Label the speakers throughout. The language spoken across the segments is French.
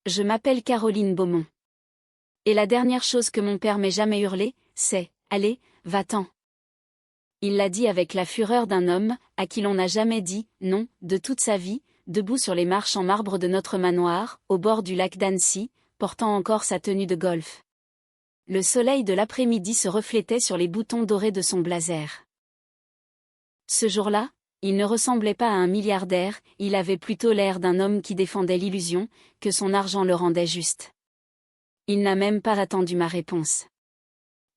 Speaker 1: Je m'appelle Caroline Beaumont. Et la dernière chose que mon père m'ait jamais hurlé, c'est « Allez, va-t'en ». Il l'a dit avec la fureur d'un homme, à qui l'on n'a jamais dit « non » de toute sa vie, debout sur les marches en marbre de notre manoir, au bord du lac d'Annecy, portant encore sa tenue de golf. Le soleil de l'après-midi se reflétait sur les boutons dorés de son blazer. Ce jour-là, il ne ressemblait pas à un milliardaire, il avait plutôt l'air d'un homme qui défendait l'illusion, que son argent le rendait juste. Il n'a même pas attendu ma réponse.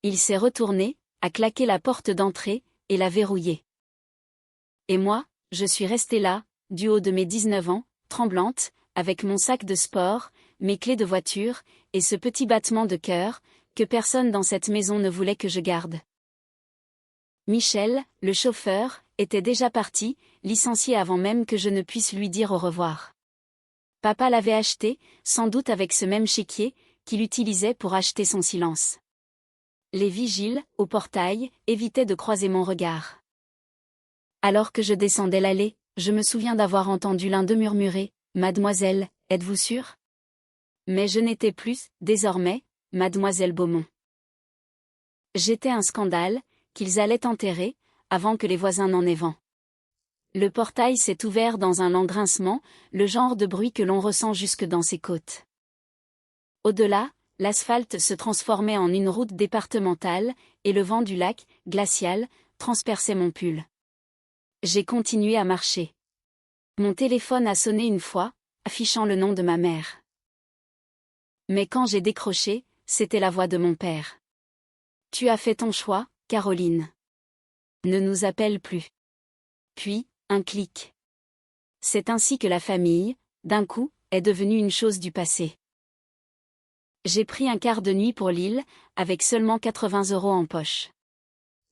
Speaker 1: Il s'est retourné, a claqué la porte d'entrée, et l'a verrouillée. Et moi, je suis restée là, du haut de mes 19 ans, tremblante, avec mon sac de sport, mes clés de voiture, et ce petit battement de cœur, que personne dans cette maison ne voulait que je garde. Michel, le chauffeur, était déjà parti, licencié avant même que je ne puisse lui dire au revoir. Papa l'avait acheté, sans doute avec ce même chéquier, qu'il utilisait pour acheter son silence. Les vigiles, au portail, évitaient de croiser mon regard. Alors que je descendais l'allée, je me souviens d'avoir entendu l'un d'eux murmurer « Mademoiselle, êtes-vous sûre ?» Mais je n'étais plus, désormais, Mademoiselle Beaumont. J'étais un scandale, qu'ils allaient enterrer, avant que les voisins n'en aient vent. Le portail s'est ouvert dans un lent grincement, le genre de bruit que l'on ressent jusque dans ses côtes. Au-delà, l'asphalte se transformait en une route départementale, et le vent du lac, glacial, transperçait mon pull. J'ai continué à marcher. Mon téléphone a sonné une fois, affichant le nom de ma mère. Mais quand j'ai décroché, c'était la voix de mon père. « Tu as fait ton choix, Caroline. Ne nous appelle plus. » Puis, un clic. C'est ainsi que la famille, d'un coup, est devenue une chose du passé. J'ai pris un quart de nuit pour Lille, avec seulement 80 € en poche.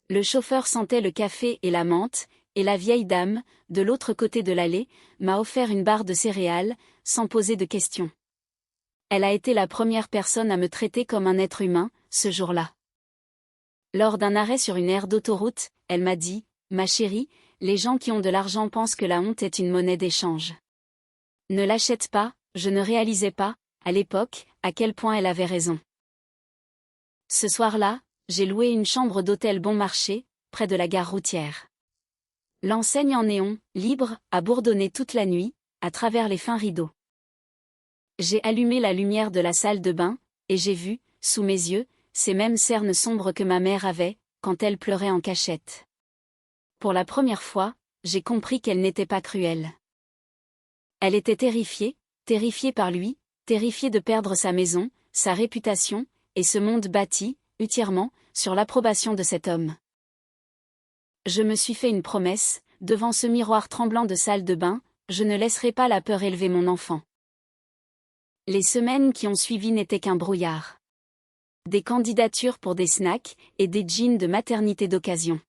Speaker 1: Le chauffeur sentait le café et la menthe, et la vieille dame, de l'autre côté de l'allée, m'a offert une barre de céréales, sans poser de questions. Elle a été la première personne à me traiter comme un être humain, ce jour-là. Lors d'un arrêt sur une aire d'autoroute, elle m'a dit « Ma chérie, les gens qui ont de l'argent pensent que la honte est une monnaie d'échange. Ne l'achète pas », je ne réalisais pas, à l'époque, à quel point elle avait raison. Ce soir-là, j'ai loué une chambre d'hôtel bon marché, près de la gare routière. L'enseigne en néon, libre, a bourdonné toute la nuit, à travers les fins rideaux. J'ai allumé la lumière de la salle de bain, et j'ai vu, sous mes yeux, ces mêmes cernes sombres que ma mère avait, quand elle pleurait en cachette. Pour la première fois, j'ai compris qu'elle n'était pas cruelle. Elle était terrifiée par lui, terrifiée de perdre sa maison, sa réputation, et ce monde bâti, entièrement, sur l'approbation de cet homme. Je me suis fait une promesse, devant ce miroir tremblant de salle de bain, je ne laisserai pas la peur élever mon enfant. Les semaines qui ont suivi n'étaient qu'un brouillard. Des candidatures pour des snacks, et des jeans de maternité d'occasion.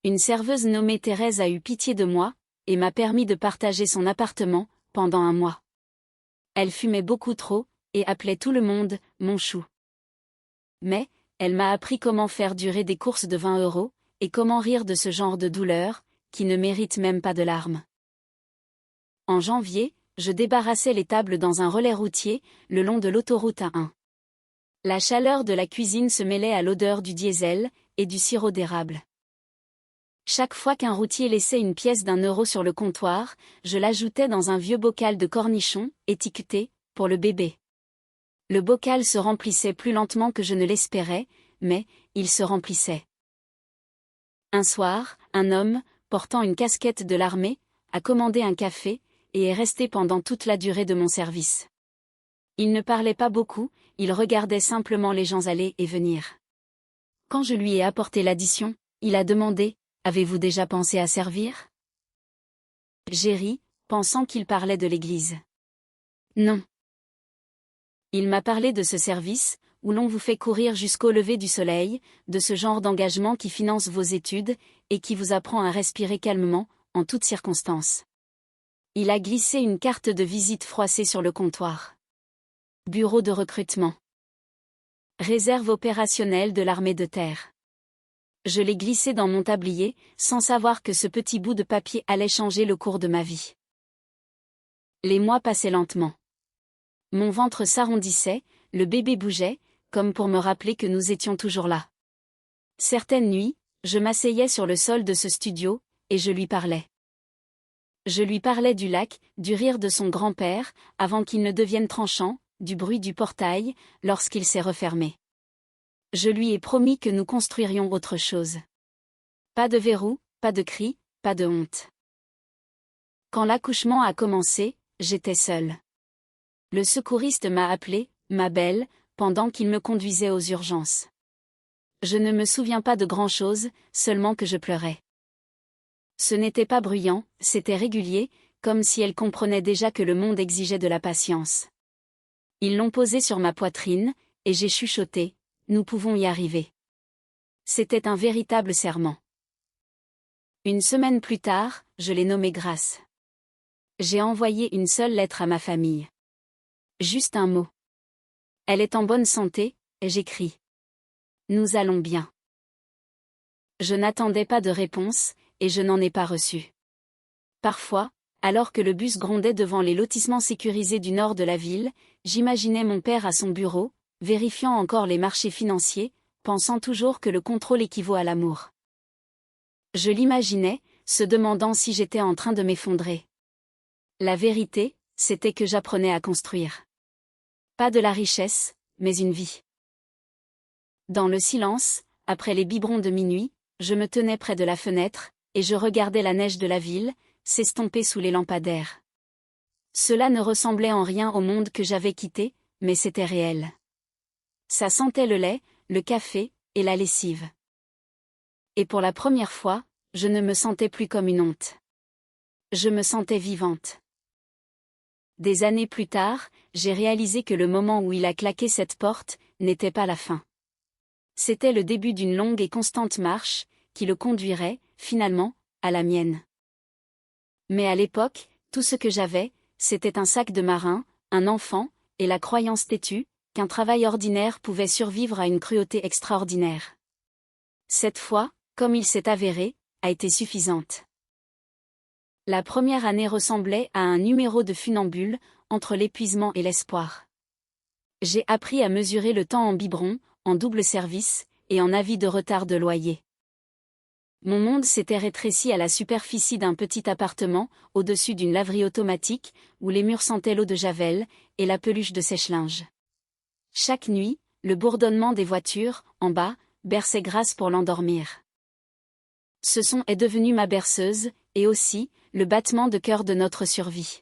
Speaker 1: Une serveuse nommée Thérèse a eu pitié de moi, et m'a permis de partager son appartement, pendant un mois. Elle fumait beaucoup trop, et appelait tout le monde « mon chou ». Mais, elle m'a appris comment faire durer des courses de 20 €, et comment rire de ce genre de douleur, qui ne mérite même pas de larmes. En janvier, je débarrassais les tables dans un relais routier, le long de l'autoroute A1. La chaleur de la cuisine se mêlait à l'odeur du diesel, et du sirop d'érable. Chaque fois qu'un routier laissait une pièce d'1 € sur le comptoir, je l'ajoutais dans un vieux bocal de cornichons, étiqueté « pour le bébé ». Le bocal se remplissait plus lentement que je ne l'espérais, mais, il se remplissait. Un soir, un homme, portant une casquette de l'armée, a commandé un café, et est resté pendant toute la durée de mon service. Il ne parlait pas beaucoup, il regardait simplement les gens aller et venir. Quand je lui ai apporté l'addition, il a demandé « Avez-vous déjà pensé à servir ?» J'ai ri, pensant qu'il parlait de l'église. Non. Il m'a parlé de ce service, où l'on vous fait courir jusqu'au lever du soleil, de ce genre d'engagement qui finance vos études, et qui vous apprend à respirer calmement, en toutes circonstances. Il a glissé une carte de visite froissée sur le comptoir. Bureau de recrutement. Réserve opérationnelle de l'armée de terre. Je l'ai glissé dans mon tablier, sans savoir que ce petit bout de papier allait changer le cours de ma vie. Les mois passaient lentement. Mon ventre s'arrondissait, le bébé bougeait, comme pour me rappeler que nous étions toujours là. Certaines nuits, je m'asseyais sur le sol de ce studio, et je lui parlais. Je lui parlais du lac, du rire de son grand-père, avant qu'il ne devienne tranchant, du bruit du portail, lorsqu'il s'est refermé. Je lui ai promis que nous construirions autre chose. Pas de verrou, pas de cris, pas de honte. Quand l'accouchement a commencé, j'étais seule. Le secouriste m'a appelée, ma belle, pendant qu'il me conduisait aux urgences. Je ne me souviens pas de grand-chose, seulement que je pleurais. Ce n'était pas bruyant, c'était régulier, comme si elle comprenait déjà que le monde exigeait de la patience. Ils l'ont posé sur ma poitrine, et j'ai chuchoté, « Nous pouvons y arriver ». C'était un véritable serment. Une semaine plus tard, je l'ai nommée Grâce. J'ai envoyé une seule lettre à ma famille. Juste un mot. Elle est en bonne santé, et j'écris. Nous allons bien. Je n'attendais pas de réponse, et je n'en ai pas reçu. Parfois, alors que le bus grondait devant les lotissements sécurisés du nord de la ville, j'imaginais mon père à son bureau, vérifiant encore les marchés financiers, pensant toujours que le contrôle équivaut à l'amour. Je l'imaginais, se demandant si j'étais en train de m'effondrer. La vérité, c'était que j'apprenais à construire. Pas de la richesse, mais une vie. Dans le silence, après les biberons de minuit, je me tenais près de la fenêtre, et je regardais la neige de la ville, s'estomper sous les lampadaires. Cela ne ressemblait en rien au monde que j'avais quitté, mais c'était réel. Ça sentait le lait, le café, et la lessive. Et pour la première fois, je ne me sentais plus comme une honte. Je me sentais vivante. Des années plus tard, j'ai réalisé que le moment où il a claqué cette porte, n'était pas la fin. C'était le début d'une longue et constante marche, qui le conduirait, finalement, à la mienne. Mais à l'époque, tout ce que j'avais, c'était un sac de marin, un enfant, et la croyance têtue, qu'un travail ordinaire pouvait survivre à une cruauté extraordinaire. Cette fois, comme il s'est avéré, a été suffisante. La première année ressemblait à un numéro de funambule, entre l'épuisement et l'espoir. J'ai appris à mesurer le temps en biberon, en double service, et en avis de retard de loyer. Mon monde s'était rétréci à la superficie d'un petit appartement, au-dessus d'une laverie automatique, où les murs sentaient l'eau de javel, et la peluche de sèche-linge. Chaque nuit, le bourdonnement des voitures, en bas, berçait Grâce pour l'endormir. Ce son est devenu ma berceuse, et aussi, le battement de cœur de notre survie.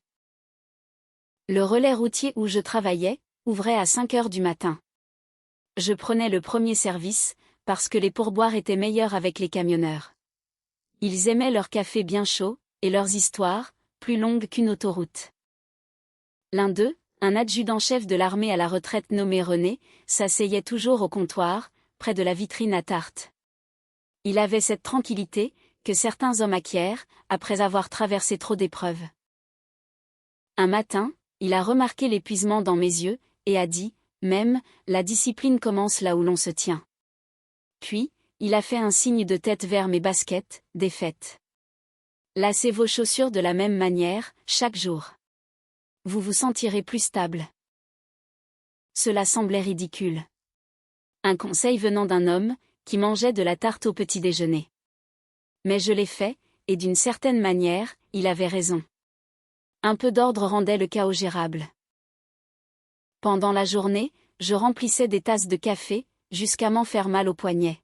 Speaker 1: Le relais routier où je travaillais, ouvrait à 5 heures du matin. Je prenais le premier service, parce que les pourboires étaient meilleurs avec les camionneurs. Ils aimaient leur café bien chaud, et leurs histoires, plus longues qu'une autoroute. L'un d'eux, un adjudant-chef de l'armée à la retraite nommé René, s'asseyait toujours au comptoir, près de la vitrine à tarte. Il avait cette tranquillité, que certains hommes acquièrent, après avoir traversé trop d'épreuves. Un matin, il a remarqué l'épuisement dans mes yeux, et a dit, même, la discipline commence là où l'on se tient. Puis, il a fait un signe de tête vers mes baskets, défaites. Lacez vos chaussures de la même manière, chaque jour. Vous vous sentirez plus stable. Cela semblait ridicule. Un conseil venant d'un homme, qui mangeait de la tarte au petit déjeuner. Mais je l'ai fait, et d'une certaine manière, il avait raison. Un peu d'ordre rendait le chaos gérable. Pendant la journée, je remplissais des tasses de café, jusqu'à m'en faire mal aux poignets.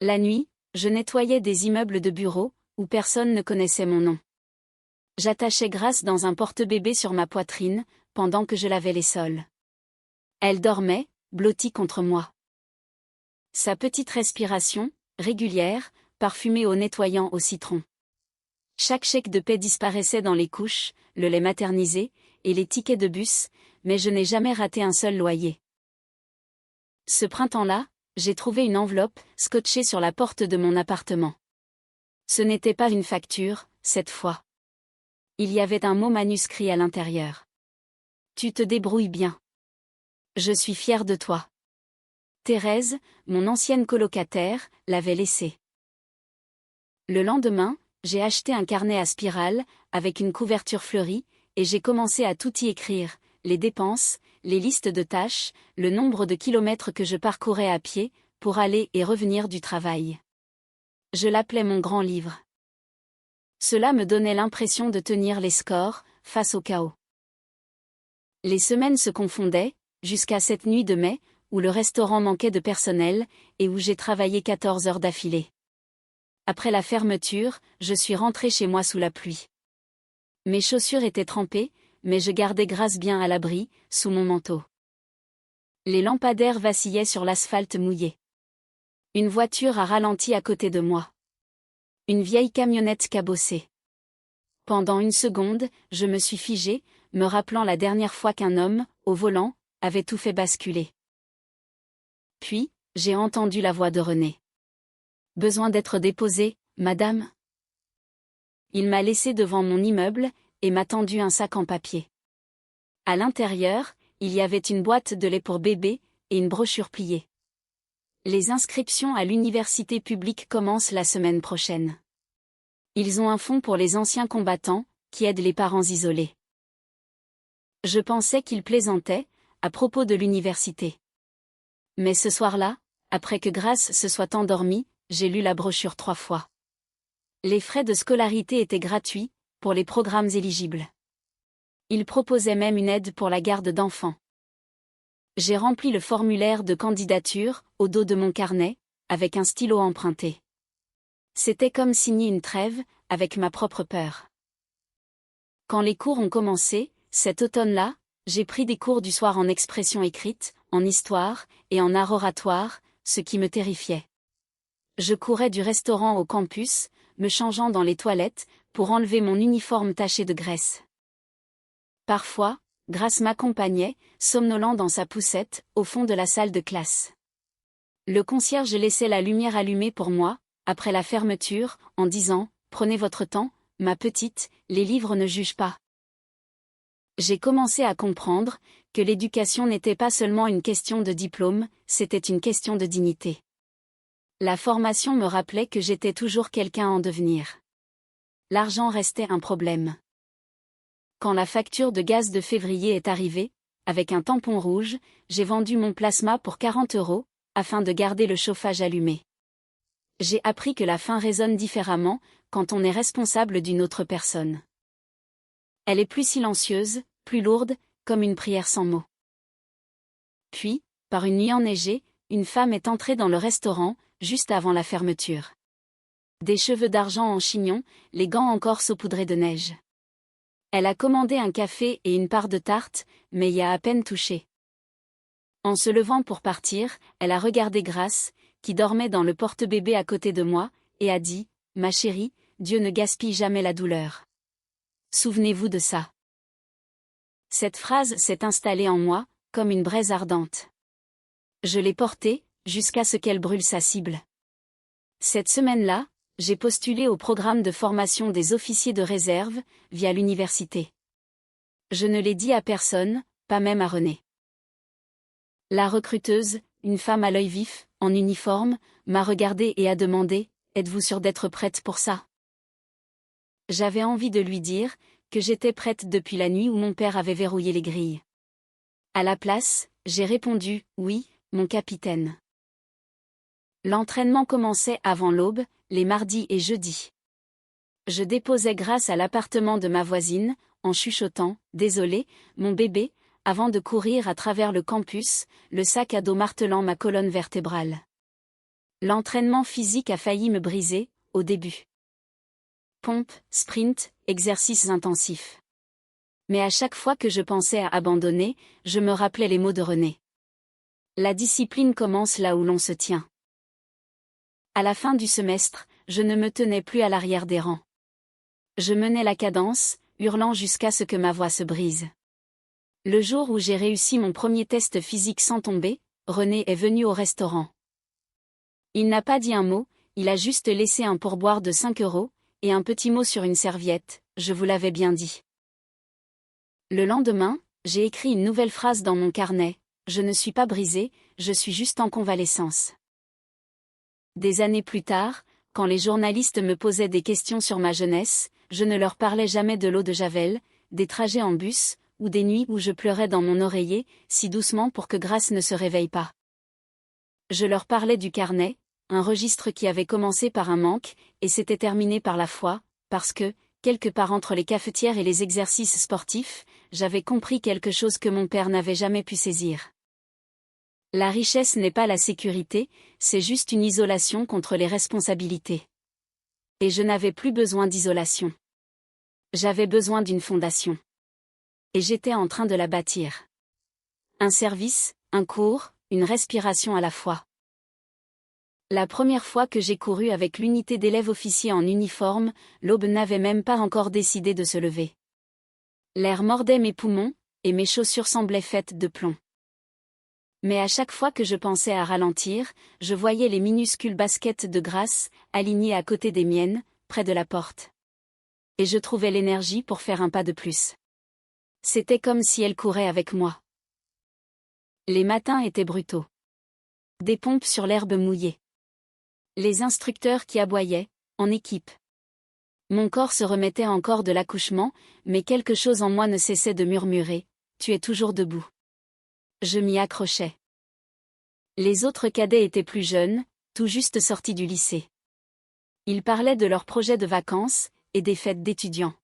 Speaker 1: La nuit, je nettoyais des immeubles de bureaux, où personne ne connaissait mon nom. J'attachais Grâce dans un porte-bébé sur ma poitrine, pendant que je lavais les sols. Elle dormait, blottie contre moi. Sa petite respiration, régulière, parfumée au nettoyant au citron. Chaque chèque de paie disparaissait dans les couches, le lait maternisé, et les tickets de bus, mais je n'ai jamais raté un seul loyer. Ce printemps-là, j'ai trouvé une enveloppe, scotchée sur la porte de mon appartement. Ce n'était pas une facture, cette fois. Il y avait un mot manuscrit à l'intérieur. Tu te débrouilles bien. Je suis fière de toi. Thérèse, mon ancienne colocataire, l'avait laissé. Le lendemain, j'ai acheté un carnet à spirale, avec une couverture fleurie, et j'ai commencé à tout y écrire, les dépenses, les listes de tâches, le nombre de kilomètres que je parcourais à pied, pour aller et revenir du travail. Je l'appelais mon grand livre. Cela me donnait l'impression de tenir les scores, face au chaos. Les semaines se confondaient, jusqu'à cette nuit de mai, où le restaurant manquait de personnel, et où j'ai travaillé 14 heures d'affilée. Après la fermeture, je suis rentrée chez moi sous la pluie. Mes chaussures étaient trempées, mais je gardais Grace bien à l'abri, sous mon manteau. Les lampadaires vacillaient sur l'asphalte mouillé. Une voiture a ralenti à côté de moi. Une vieille camionnette cabossée. Pendant une seconde, je me suis figée, me rappelant la dernière fois qu'un homme, au volant, avait tout fait basculer. Puis, j'ai entendu la voix de René. « Besoin d'être déposé, madame ?» Il m'a laissé devant mon immeuble, et m'a tendu un sac en papier. À l'intérieur, il y avait une boîte de lait pour bébé, et une brochure pliée. Les inscriptions à l'université publique commencent la semaine prochaine. Ils ont un fonds pour les anciens combattants, qui aident les parents isolés. Je pensais qu'il plaisantait, à propos de l'université. Mais ce soir-là, après que Grace se soit endormie, j'ai lu la brochure 3 fois. Les frais de scolarité étaient gratuits, pour les programmes éligibles. Ils proposaient même une aide pour la garde d'enfants. J'ai rempli le formulaire de candidature, au dos de mon carnet, avec un stylo emprunté. C'était comme signer une trêve, avec ma propre peur. Quand les cours ont commencé, cet automne-là, j'ai pris des cours du soir en expression écrite, en histoire, et en art oratoire, ce qui me terrifiait. Je courais du restaurant au campus, me changeant dans les toilettes, pour enlever mon uniforme taché de graisse. Parfois, Grace m'accompagnait, somnolent dans sa poussette, au fond de la salle de classe. Le concierge laissait la lumière allumée pour moi, après la fermeture, en disant « Prenez votre temps, ma petite, les livres ne jugent pas. » J'ai commencé à comprendre que l'éducation n'était pas seulement une question de diplôme, c'était une question de dignité. La formation me rappelait que j'étais toujours quelqu'un en devenir. L'argent restait un problème. Quand la facture de gaz de février est arrivée, avec un tampon rouge, j'ai vendu mon plasma pour 40 €, afin de garder le chauffage allumé. J'ai appris que la faim résonne différemment, quand on est responsable d'une autre personne. Elle est plus silencieuse, plus lourde, comme une prière sans mots. Puis, par une nuit enneigée, une femme est entrée dans le restaurant, juste avant la fermeture. Des cheveux d'argent en chignon, les gants encore saupoudrés de neige. Elle a commandé un café et une part de tarte, mais y a à peine touché. En se levant pour partir, elle a regardé Grace, qui dormait dans le porte-bébé à côté de moi, et a dit « Ma chérie, Dieu ne gaspille jamais la douleur. Souvenez-vous de ça. » Cette phrase s'est installée en moi, comme une braise ardente. Je l'ai portée, jusqu'à ce qu'elle brûle sa cible. Cette semaine-là, j'ai postulé au programme de formation des officiers de réserve, via l'université. Je ne l'ai dit à personne, pas même à René. La recruteuse, une femme à l'œil vif, en uniforme, m'a regardée et a demandé « Êtes-vous sûre d'être prête pour ça ?» J'avais envie de lui dire que j'étais prête depuis la nuit où mon père avait verrouillé les grilles. À la place, j'ai répondu « Oui, mon capitaine. » L'entraînement commençait avant l'aube, les mardis et jeudis. Je déposais Grace à l'appartement de ma voisine, en chuchotant « Désolé, mon bébé », avant de courir à travers le campus, le sac à dos martelant ma colonne vertébrale. L'entraînement physique a failli me briser, au début. Pompe, sprint, exercices intensifs. Mais à chaque fois que je pensais à abandonner, je me rappelais les mots de René. La discipline commence là où l'on se tient. À la fin du semestre, je ne me tenais plus à l'arrière des rangs. Je menais la cadence, hurlant jusqu'à ce que ma voix se brise. Le jour où j'ai réussi mon premier test physique sans tomber, René est venu au restaurant. Il n'a pas dit un mot, il a juste laissé un pourboire de 5 €, et un petit mot sur une serviette, je vous l'avais bien dit. Le lendemain, j'ai écrit une nouvelle phrase dans mon carnet, je ne suis pas brisée, je suis juste en convalescence. Des années plus tard, quand les journalistes me posaient des questions sur ma jeunesse, je ne leur parlais jamais de l'eau de Javel, des trajets en bus, ou des nuits où je pleurais dans mon oreiller, si doucement pour que Grace ne se réveille pas. Je leur parlais du carnet, un registre qui avait commencé par un manque, et s'était terminé par la foi, parce que, quelque part entre les cafetières et les exercices sportifs, j'avais compris quelque chose que mon père n'avait jamais pu saisir. La richesse n'est pas la sécurité, c'est juste une isolation contre les responsabilités. Et je n'avais plus besoin d'isolation. J'avais besoin d'une fondation. Et j'étais en train de la bâtir. Un service, un cours, une respiration à la fois. La première fois que j'ai couru avec l'unité d'élèves officiers en uniforme, l'aube n'avait même pas encore décidé de se lever. L'air mordait mes poumons, et mes chaussures semblaient faites de plomb. Mais à chaque fois que je pensais à ralentir, je voyais les minuscules baskets de Grace, alignées à côté des miennes, près de la porte. Et je trouvais l'énergie pour faire un pas de plus. C'était comme si elle courait avec moi. Les matins étaient brutaux. Des pompes sur l'herbe mouillée. Les instructeurs qui aboyaient, en équipe. Mon corps se remettait encore de l'accouchement, mais quelque chose en moi ne cessait de murmurer « Tu es toujours debout ». Je m'y accrochais. Les autres cadets étaient plus jeunes, tout juste sortis du lycée. Ils parlaient de leurs projets de vacances, et des fêtes d'étudiants.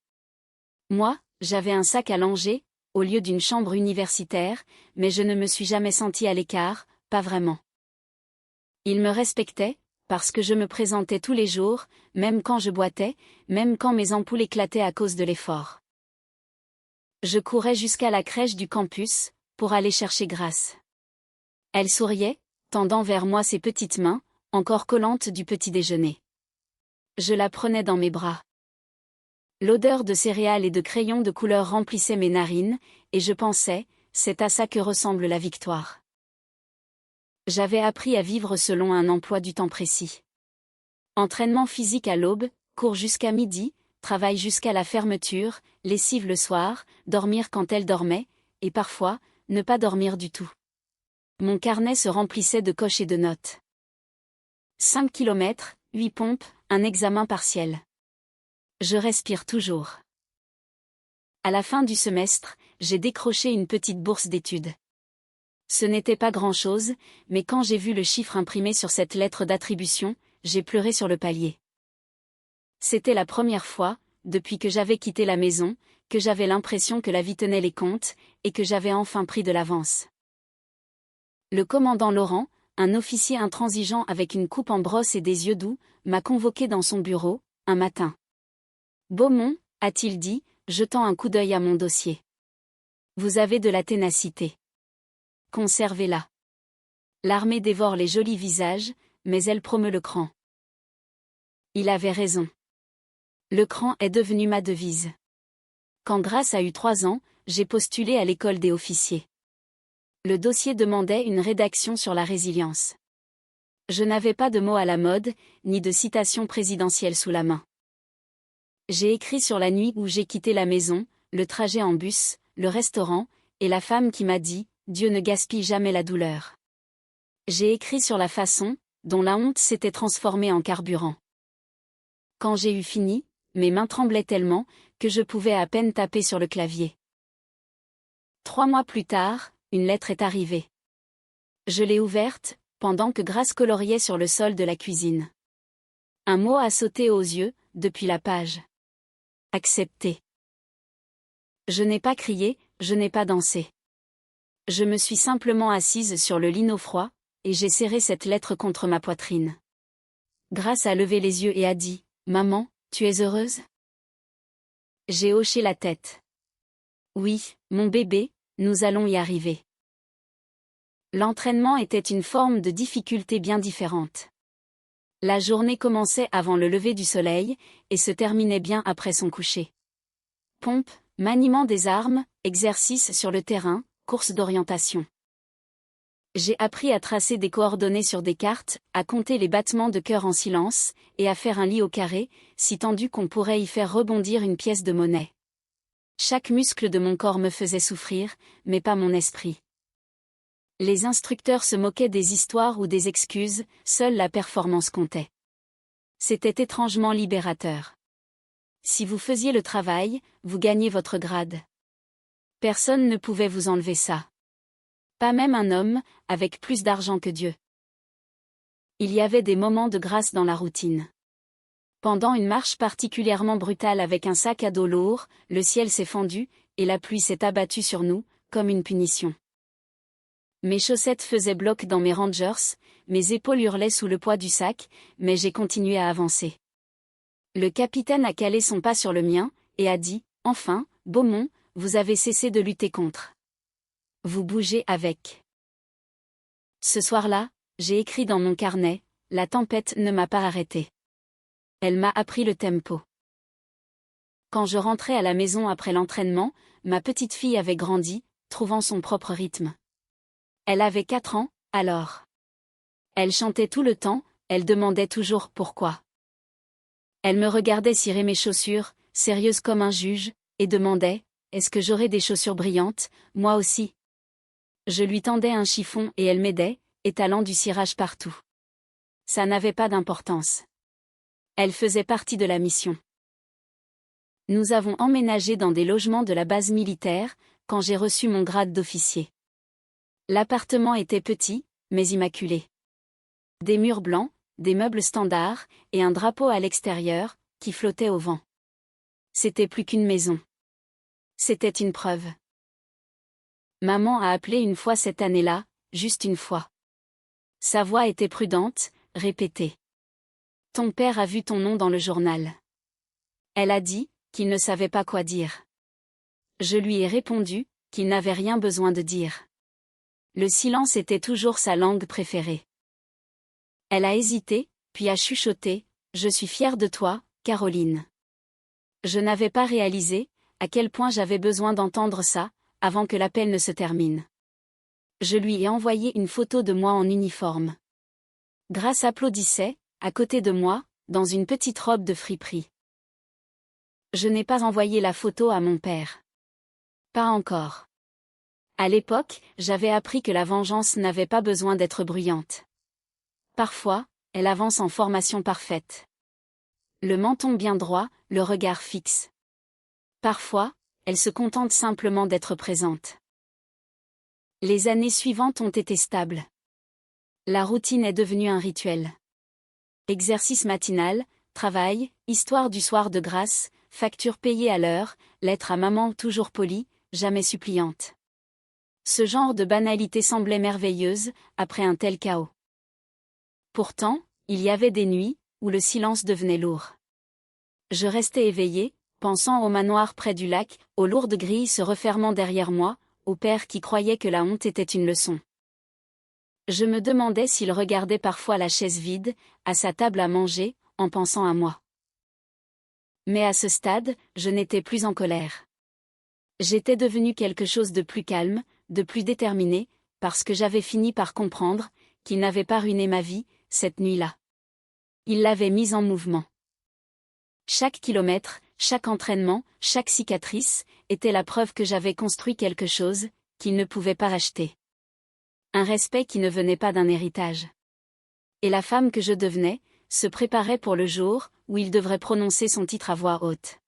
Speaker 1: Moi, j'avais un sac à langer, au lieu d'une chambre universitaire, mais je ne me suis jamais sentie à l'écart, pas vraiment. Ils me respectaient, parce que je me présentais tous les jours, même quand je boitais, même quand mes ampoules éclataient à cause de l'effort. Je courais jusqu'à la crèche du campus, pour aller chercher Grace. Elle souriait, tendant vers moi ses petites mains, encore collantes du petit déjeuner. Je la prenais dans mes bras. L'odeur de céréales et de crayons de couleur remplissait mes narines, et je pensais, c'est à ça que ressemble la victoire. J'avais appris à vivre selon un emploi du temps précis. Entraînement physique à l'aube, cours jusqu'à midi, travail jusqu'à la fermeture, lessive le soir, dormir quand elle dormait, et parfois, ne pas dormir du tout. Mon carnet se remplissait de coches et de notes. 5 kilomètres, 8 pompes, un examen partiel. Je respire toujours. À la fin du semestre, j'ai décroché une petite bourse d'études. Ce n'était pas grand-chose, mais quand j'ai vu le chiffre imprimé sur cette lettre d'attribution, j'ai pleuré sur le palier. C'était la première fois, depuis que j'avais quitté la maison, que j'avais l'impression que la vie tenait les comptes, et que j'avais enfin pris de l'avance. Le commandant Laurent, un officier intransigeant avec une coupe en brosse et des yeux doux, m'a convoqué dans son bureau, un matin. « Beaumont, a-t-il dit, jetant un coup d'œil à mon dossier. Vous avez de la ténacité. Conservez-la. L'armée dévore les jolis visages, mais elle promeut le cran. » Il avait raison. Le cran est devenu ma devise. Quand Grace a eu 3 ans, j'ai postulé à l'école des officiers. Le dossier demandait une rédaction sur la résilience. Je n'avais pas de mots à la mode, ni de citation présidentielle sous la main. J'ai écrit sur la nuit où j'ai quitté la maison, le trajet en bus, le restaurant, et la femme qui m'a dit « Dieu ne gaspille jamais la douleur ». J'ai écrit sur la façon, dont la honte s'était transformée en carburant. Quand j'ai eu fini, mes mains tremblaient tellement, que je pouvais à peine taper sur le clavier. 3 mois plus tard, une lettre est arrivée. Je l'ai ouverte, pendant que Grace coloriait sur le sol de la cuisine. Un mot a sauté aux yeux, depuis la page. Accepté. Je n'ai pas crié, je n'ai pas dansé. Je me suis simplement assise sur le lino froid, et j'ai serré cette lettre contre ma poitrine. Grace a levé les yeux et a dit « Maman, tu es heureuse ?» J'ai hoché la tête. « Oui, mon bébé, nous allons y arriver. » L'entraînement était une forme de difficulté bien différente. La journée commençait avant le lever du soleil, et se terminait bien après son coucher. Pompe, maniement des armes, exercice sur le terrain, course d'orientation. J'ai appris à tracer des coordonnées sur des cartes, à compter les battements de cœur en silence, et à faire un lit au carré, si tendu qu'on pourrait y faire rebondir une pièce de monnaie. Chaque muscle de mon corps me faisait souffrir, mais pas mon esprit. Les instructeurs se moquaient des histoires ou des excuses, seule la performance comptait. C'était étrangement libérateur. Si vous faisiez le travail, vous gagnez votre grade. Personne ne pouvait vous enlever ça. Pas même un homme, avec plus d'argent que Dieu. Il y avait des moments de grâce dans la routine. Pendant une marche particulièrement brutale avec un sac à dos lourd, le ciel s'est fendu, et la pluie s'est abattue sur nous, comme une punition. Mes chaussettes faisaient bloc dans mes Rangers, mes épaules hurlaient sous le poids du sac, mais j'ai continué à avancer. Le capitaine a calé son pas sur le mien, et a dit, « Enfin, Beaumont, vous avez cessé de lutter contre. Vous bougez avec. » Ce soir-là, j'ai écrit dans mon carnet, « La tempête ne m'a pas arrêté. Elle m'a appris le tempo. » Quand je rentrais à la maison après l'entraînement, ma petite fille avait grandi, trouvant son propre rythme. Elle avait 4 ans, alors. Elle chantait tout le temps, elle demandait toujours pourquoi. Elle me regardait cirer mes chaussures, sérieuse comme un juge, et demandait, « Est-ce que j'aurais des chaussures brillantes, moi aussi ?» Je lui tendais un chiffon et elle m'aidait, étalant du cirage partout. Ça n'avait pas d'importance. Elle faisait partie de la mission. Nous avons emménagé dans des logements de la base militaire, quand j'ai reçu mon grade d'officier. L'appartement était petit, mais immaculé. Des murs blancs, des meubles standards, et un drapeau à l'extérieur, qui flottait au vent. C'était plus qu'une maison. C'était une preuve. Maman a appelé une fois cette année-là, juste une fois. Sa voix était prudente, répétée. « Ton père a vu ton nom dans le journal. » Elle a dit, qu'il ne savait pas quoi dire. Je lui ai répondu, qu'il n'avait rien besoin de dire. Le silence était toujours sa langue préférée. Elle a hésité, puis a chuchoté, « Je suis fière de toi, Caroline. » Je n'avais pas réalisé, à quel point j'avais besoin d'entendre ça, avant que l'appel ne se termine. Je lui ai envoyé une photo de moi en uniforme. Grace applaudissait, à côté de moi, dans une petite robe de friperie. Je n'ai pas envoyé la photo à mon père. Pas encore. À l'époque, j'avais appris que la vengeance n'avait pas besoin d'être bruyante. Parfois, elle avance en formation parfaite. Le menton bien droit, le regard fixe. Parfois, elle se contente simplement d'être présente. Les années suivantes ont été stables. La routine est devenue un rituel. Exercice matinal, travail, histoire du soir de grâce, facture payée à l'heure, lettre à maman toujours polie, jamais suppliante. Ce genre de banalité semblait merveilleuse, après un tel chaos. Pourtant, il y avait des nuits, où le silence devenait lourd. Je restais éveillée, pensant au manoir près du lac, aux lourdes grilles se refermant derrière moi, au père qui croyait que la honte était une leçon. Je me demandais s'il regardait parfois la chaise vide, à sa table à manger, en pensant à moi. Mais à ce stade, je n'étais plus en colère. J'étais devenue quelque chose de plus calme, de plus déterminé, parce que j'avais fini par comprendre qu'il n'avait pas ruiné ma vie, cette nuit-là. Il l'avait mise en mouvement. Chaque kilomètre, chaque entraînement, chaque cicatrice, était la preuve que j'avais construit quelque chose, qu'il ne pouvait pas racheter. Un respect qui ne venait pas d'un héritage. Et la femme que je devenais, se préparait pour le jour, où il devrait prononcer son titre à voix haute.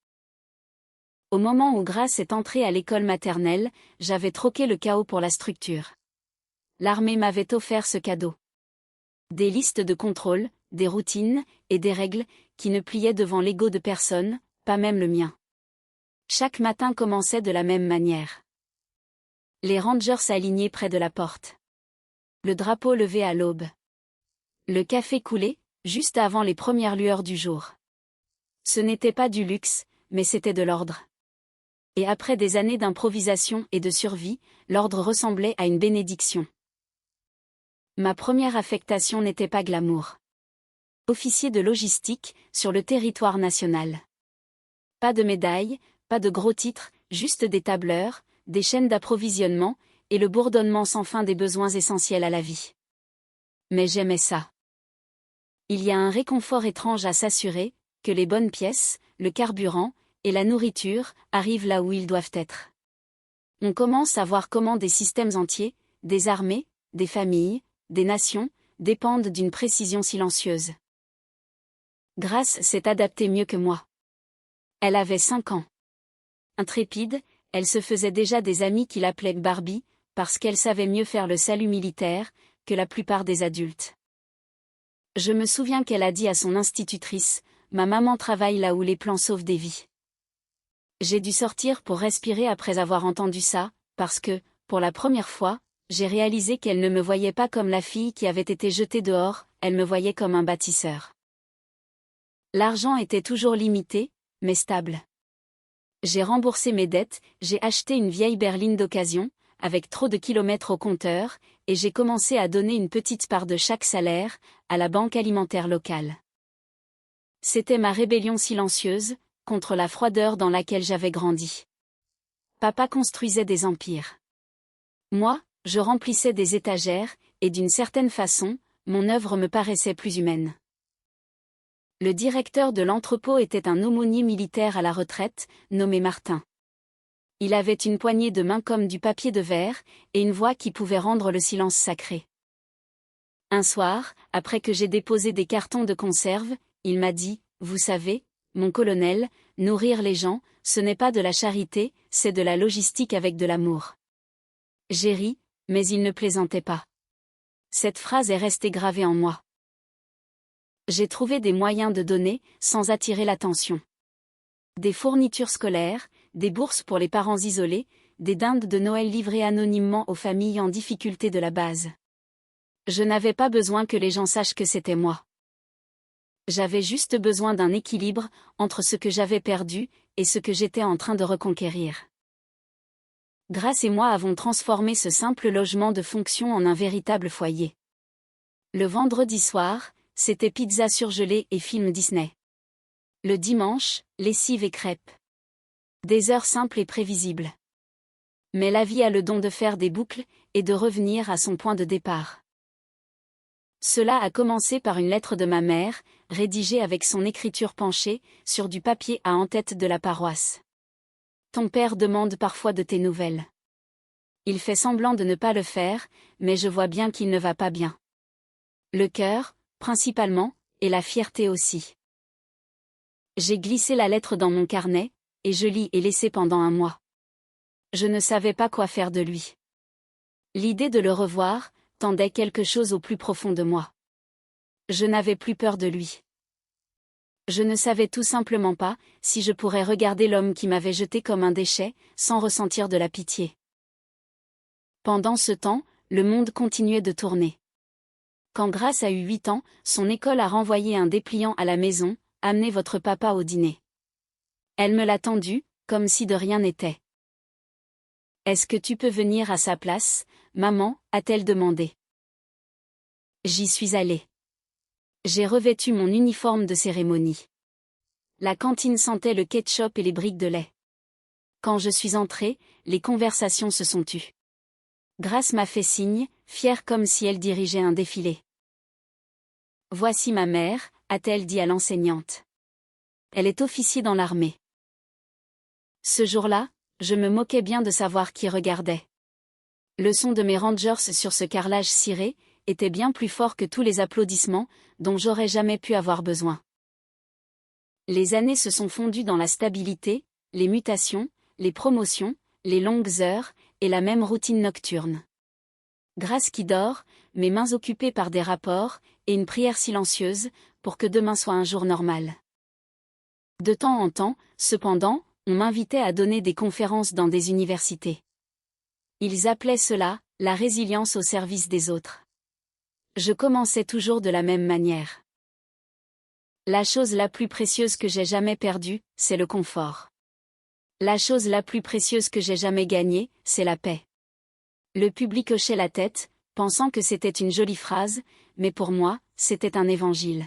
Speaker 1: Au moment où Grace est entrée à l'école maternelle, j'avais troqué le chaos pour la structure. L'armée m'avait offert ce cadeau. Des listes de contrôle, des routines, et des règles, qui ne pliaient devant l'ego de personne, pas même le mien. Chaque matin commençait de la même manière. Les Rangers alignés près de la porte. Le drapeau levé à l'aube. Le café coulé, juste avant les premières lueurs du jour. Ce n'était pas du luxe, mais c'était de l'ordre. Et après des années d'improvisation et de survie, l'ordre ressemblait à une bénédiction. Ma première affectation n'était pas glamour. Officier de logistique, sur le territoire national. Pas de médailles, pas de gros titres, juste des tableurs, des chaînes d'approvisionnement, et le bourdonnement sans fin des besoins essentiels à la vie. Mais j'aimais ça. Il y a un réconfort étrange à s'assurer que les bonnes pièces, le carburant, et la nourriture arrivent là où ils doivent être. On commence à voir comment des systèmes entiers, des armées, des familles, des nations, dépendent d'une précision silencieuse. Grace s'est adaptée mieux que moi. Elle avait 5 ans. Intrépide, elle se faisait déjà des amis qui l'appelaient Barbie, parce qu'elle savait mieux faire le salut militaire que la plupart des adultes. Je me souviens qu'elle a dit à son institutrice, « Ma maman travaille là où les plans sauvent des vies. » J'ai dû sortir pour respirer après avoir entendu ça, parce que, pour la première fois, j'ai réalisé qu'elle ne me voyait pas comme la fille qui avait été jetée dehors, elle me voyait comme un bâtisseur. L'argent était toujours limité, mais stable. J'ai remboursé mes dettes, j'ai acheté une vieille berline d'occasion, avec trop de kilomètres au compteur, et j'ai commencé à donner une petite part de chaque salaire, à la banque alimentaire locale. C'était ma rébellion silencieuse, contre la froideur dans laquelle j'avais grandi. Papa construisait des empires. Moi, je remplissais des étagères, et d'une certaine façon, mon œuvre me paraissait plus humaine. Le directeur de l'entrepôt était un aumônier militaire à la retraite, nommé Martin. Il avait une poignée de main comme du papier de verre, et une voix qui pouvait rendre le silence sacré. Un soir, après que j'ai déposé des cartons de conserve, il m'a dit, « Vous savez, mon colonel, nourrir les gens, ce n'est pas de la charité, c'est de la logistique avec de l'amour. » J'ai ri, mais il ne plaisantait pas. Cette phrase est restée gravée en moi. J'ai trouvé des moyens de donner, sans attirer l'attention. Des fournitures scolaires, des bourses pour les parents isolés, des dindes de Noël livrées anonymement aux familles en difficulté de la base. Je n'avais pas besoin que les gens sachent que c'était moi. J'avais juste besoin d'un équilibre entre ce que j'avais perdu et ce que j'étais en train de reconquérir. Grace et moi avons transformé ce simple logement de fonction en un véritable foyer. Le vendredi soir, c'était pizza surgelée et film Disney. Le dimanche, lessive et crêpes. Des heures simples et prévisibles. Mais la vie a le don de faire des boucles et de revenir à son point de départ. Cela a commencé par une lettre de ma mère, rédigée avec son écriture penchée, sur du papier à en-tête de la paroisse. Ton père demande parfois de tes nouvelles. Il fait semblant de ne pas le faire, mais je vois bien qu'il ne va pas bien. Le cœur, principalement, et la fierté aussi. J'ai glissé la lettre dans mon carnet, et je l'ai laissé pendant un mois. Je ne savais pas quoi faire de lui. L'idée de le revoir tendait quelque chose au plus profond de moi. Je n'avais plus peur de lui. Je ne savais tout simplement pas si je pourrais regarder l'homme qui m'avait jeté comme un déchet, sans ressentir de la pitié. Pendant ce temps, le monde continuait de tourner. Quand Grace a eu 8 ans, son école a renvoyé un dépliant à la maison, « Amenez votre papa au dîner ». Elle me l'a tendu, comme si de rien n'était. « Est-ce que tu peux venir à sa place, maman ?» a-t-elle demandé. J'y suis allée. J'ai revêtu mon uniforme de cérémonie. La cantine sentait le ketchup et les briques de lait. Quand je suis entrée, les conversations se sont tues. Grace m'a fait signe, fière comme si elle dirigeait un défilé. « Voici ma mère », a-t-elle dit à l'enseignante. Elle est officier dans l'armée. Ce jour-là, je me moquais bien de savoir qui regardait. Le son de mes Rangers sur ce carrelage ciré était bien plus fort que tous les applaudissements dont j'aurais jamais pu avoir besoin. Les années se sont fondues dans la stabilité, les mutations, les promotions, les longues heures, et la même routine nocturne. Grace qui dort, mes mains occupées par des rapports, et une prière silencieuse, pour que demain soit un jour normal. De temps en temps, cependant, on m'invitait à donner des conférences dans des universités. Ils appelaient cela « la résilience au service des autres ». Je commençais toujours de la même manière. La chose la plus précieuse que j'ai jamais perdue, c'est le confort. La chose la plus précieuse que j'ai jamais gagnée, c'est la paix. Le public hochait la tête, pensant que c'était une jolie phrase, mais pour moi, c'était un évangile.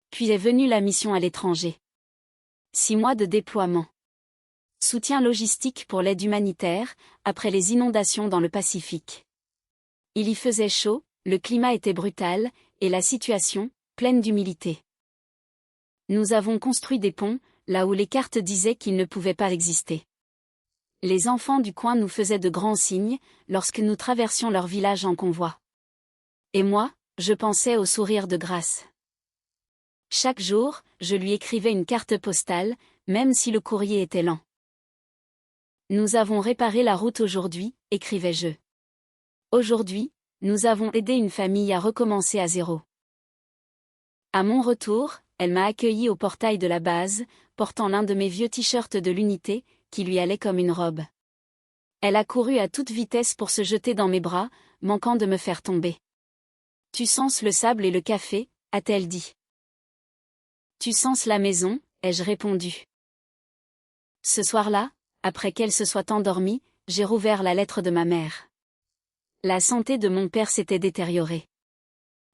Speaker 1: Puis est venue la mission à l'étranger. 6 mois de déploiement. Soutien logistique pour l'aide humanitaire, après les inondations dans le Pacifique. Il y faisait chaud, le climat était brutal, et la situation, pleine d'humilité. Nous avons construit des ponts, là où les cartes disaient qu'ils ne pouvaient pas exister. Les enfants du coin nous faisaient de grands signes, lorsque nous traversions leur village en convoi. Et moi, je pensais au sourire de Grace. Chaque jour, je lui écrivais une carte postale, même si le courrier était lent. Nous avons réparé la route aujourd'hui, écrivais-je. Aujourd'hui, nous avons aidé une famille à recommencer à zéro. À mon retour, elle m'a accueilli au portail de la base, portant l'un de mes vieux t-shirts de l'unité, qui lui allait comme une robe. Elle a couru à toute vitesse pour se jeter dans mes bras, manquant de me faire tomber. « Tu sens le sable et le café ?» a-t-elle dit. « Tu sens la maison ?» ai-je répondu. Ce soir-là, après qu'elle se soit endormie, j'ai rouvert la lettre de ma mère. La santé de mon père s'était détériorée.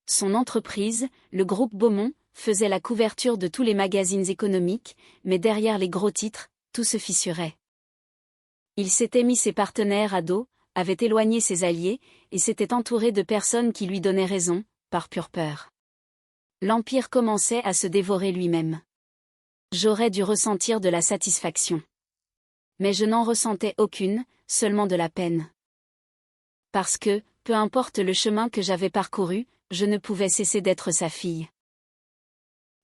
Speaker 1: Son entreprise, le groupe Beaumont, faisait la couverture de tous les magazines économiques, mais derrière les gros titres, tout se fissurait. Il s'était mis ses partenaires à dos, avait éloigné ses alliés, et s'était entouré de personnes qui lui donnaient raison, par pure peur. L'Empire commençait à se dévorer lui-même. J'aurais dû ressentir de la satisfaction. Mais je n'en ressentais aucune, seulement de la peine. Parce que, peu importe le chemin que j'avais parcouru, je ne pouvais cesser d'être sa fille.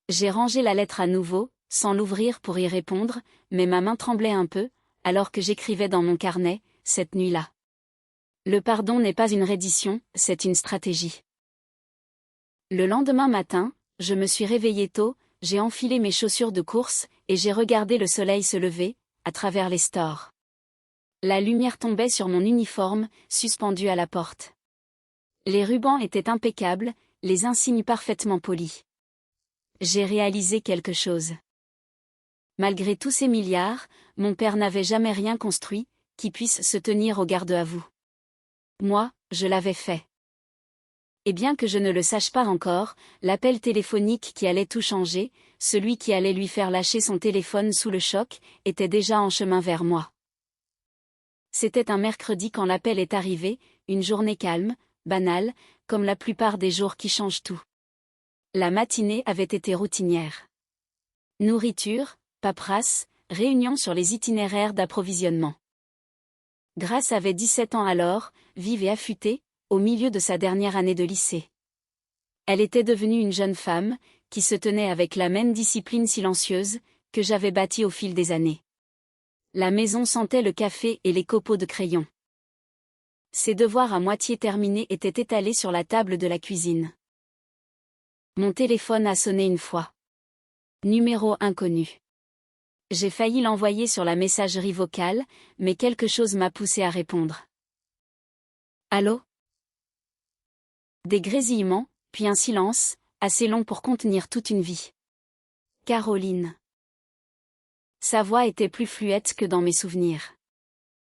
Speaker 1: J'ai rangé la lettre à nouveau, sans l'ouvrir pour y répondre, mais ma main tremblait un peu, alors que j'écrivais dans mon carnet, cette nuit-là. Le pardon n'est pas une reddition, c'est une stratégie. Le lendemain matin, je me suis réveillée tôt, j'ai enfilé mes chaussures de course, et j'ai regardé le soleil se lever, à travers les stores. La lumière tombait sur mon uniforme, suspendu à la porte. Les rubans étaient impeccables, les insignes parfaitement polis. J'ai réalisé quelque chose. Malgré tous ces milliards, mon père n'avait jamais rien construit, qui puisse se tenir au garde à vous. Moi, je l'avais fait. Et bien que je ne le sache pas encore, l'appel téléphonique qui allait tout changer, celui qui allait lui faire lâcher son téléphone sous le choc, était déjà en chemin vers moi. C'était un mercredi quand l'appel est arrivé, une journée calme, banale, comme la plupart des jours qui changent tout. La matinée avait été routinière. Nourriture, paperasse, réunion sur les itinéraires d'approvisionnement. Grace avait 17 ans alors, vive et affûtée, au milieu de sa dernière année de lycée. Elle était devenue une jeune femme, qui se tenait avec la même discipline silencieuse, que j'avais bâtie au fil des années. La maison sentait le café et les copeaux de crayon. Ses devoirs à moitié terminés étaient étalés sur la table de la cuisine. Mon téléphone a sonné une fois. Numéro inconnu. J'ai failli l'envoyer sur la messagerie vocale, mais quelque chose m'a poussé à répondre. Allô ? Des grésillements, puis un silence, assez long pour contenir toute une vie. Caroline. Sa voix était plus fluette que dans mes souvenirs.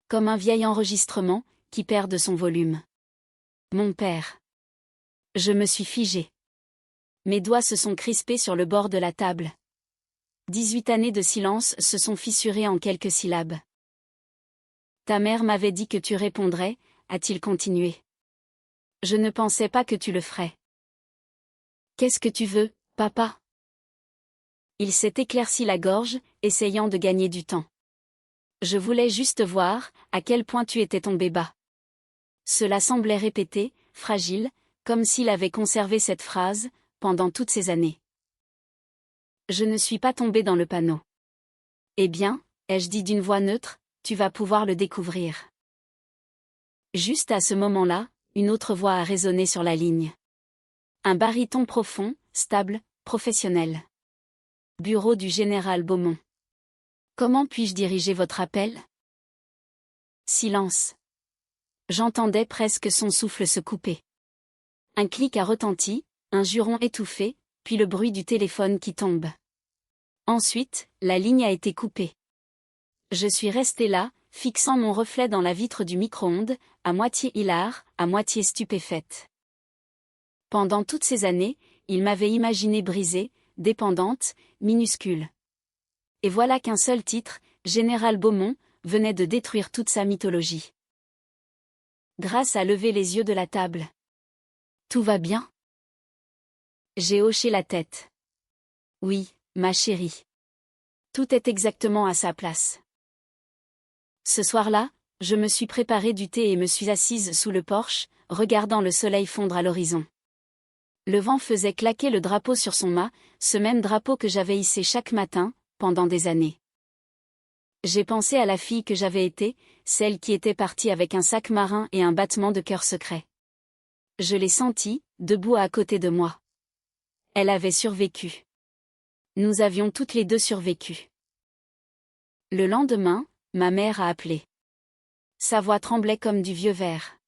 Speaker 1: Comme un vieil enregistrement, qui perd de son volume. Mon père. Je me suis figée. Mes doigts se sont crispés sur le bord de la table. 18 années de silence se sont fissurées en quelques syllabes. Ta mère m'avait dit que tu répondrais, a-t-il continué. Je ne pensais pas que tu le ferais. Qu'est-ce que tu veux, papa ? Il s'est éclairci la gorge, essayant de gagner du temps. Je voulais juste voir, à quel point tu étais tombé bas. Cela semblait répété, fragile, comme s'il avait conservé cette phrase, pendant toutes ces années. Je ne suis pas tombé dans le panneau. Eh bien, ai-je dit d'une voix neutre, tu vas pouvoir le découvrir. Juste à ce moment-là, une autre voix a résonné sur la ligne. Un baryton profond, stable, professionnel. Bureau du général Beaumont. Comment puis-je diriger votre appel ? Silence. J'entendais presque son souffle se couper. Un clic a retenti, un juron étouffé, puis le bruit du téléphone qui tombe. Ensuite, la ligne a été coupée. Je suis restée là, fixant mon reflet dans la vitre du micro-ondes, à moitié hilare, à moitié stupéfaite. Pendant toutes ces années, il m'avait imaginée brisée, dépendante, minuscule. Et voilà qu'un seul titre, Général Beaumont, venait de détruire toute sa mythologie. Grace a levé les yeux de la table. Tout va bien ? J'ai hoché la tête. Oui, ma chérie. Tout est exactement à sa place. Ce soir-là, je me suis préparé du thé et me suis assise sous le porche, regardant le soleil fondre à l'horizon. Le vent faisait claquer le drapeau sur son mât, ce même drapeau que j'avais hissé chaque matin, pendant des années. J'ai pensé à la fille que j'avais été, celle qui était partie avec un sac marin et un battement de cœur secret. Je l'ai sentie, debout à côté de moi. Elle avait survécu. Nous avions toutes les deux survécu. Le lendemain, ma mère a appelé. Sa voix tremblait comme du vieux verre.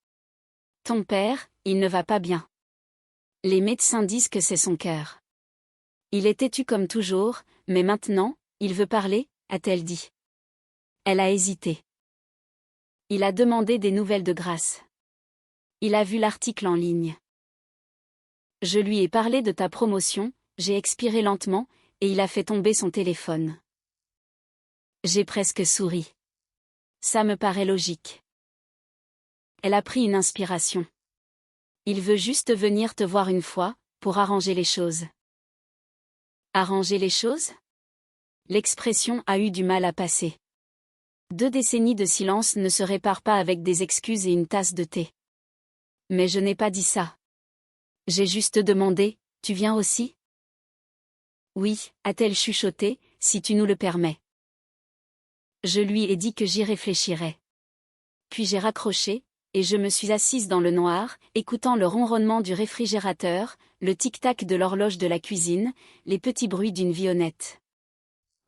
Speaker 1: Ton père, il ne va pas bien. Les médecins disent que c'est son cœur. Il est têtu comme toujours, mais maintenant, il veut parler, a-t-elle dit. Elle a hésité. Il a demandé des nouvelles de Grace. Il a vu l'article en ligne. Je lui ai parlé de ta promotion, j'ai expiré lentement, et il a fait tomber son téléphone. J'ai presque souri. Ça me paraît logique. Elle a pris une inspiration. Il veut juste venir te voir une fois, pour arranger les choses. Arranger les choses ? L'expression a eu du mal à passer. 2 décennies de silence ne se réparent pas avec des excuses et une tasse de thé. Mais je n'ai pas dit ça. J'ai juste demandé, tu viens aussi ? Oui, a-t-elle chuchoté, si tu nous le permets. Je lui ai dit que j'y réfléchirais. Puis j'ai raccroché, et je me suis assise dans le noir, écoutant le ronronnement du réfrigérateur, le tic-tac de l'horloge de la cuisine, les petits bruits d'une vie honnête.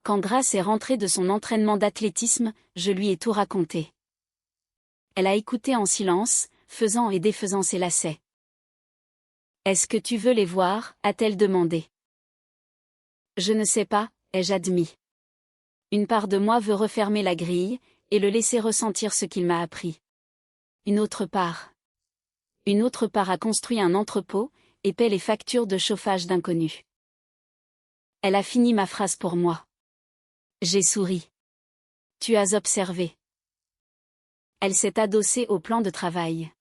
Speaker 1: Quand Grace est rentrée de son entraînement d'athlétisme, je lui ai tout raconté. Elle a écouté en silence, faisant et défaisant ses lacets. « Est-ce que tu veux les voir ?» a-t-elle demandé. Je ne sais pas, ai-je admis. Une part de moi veut refermer la grille, et le laisser ressentir ce qu'il m'a appris. Une autre part a construit un entrepôt, et paie les factures de chauffage d'inconnus. Elle a fini ma phrase pour moi. J'ai souri. Tu as observé. Elle s'est adossée au plan de travail.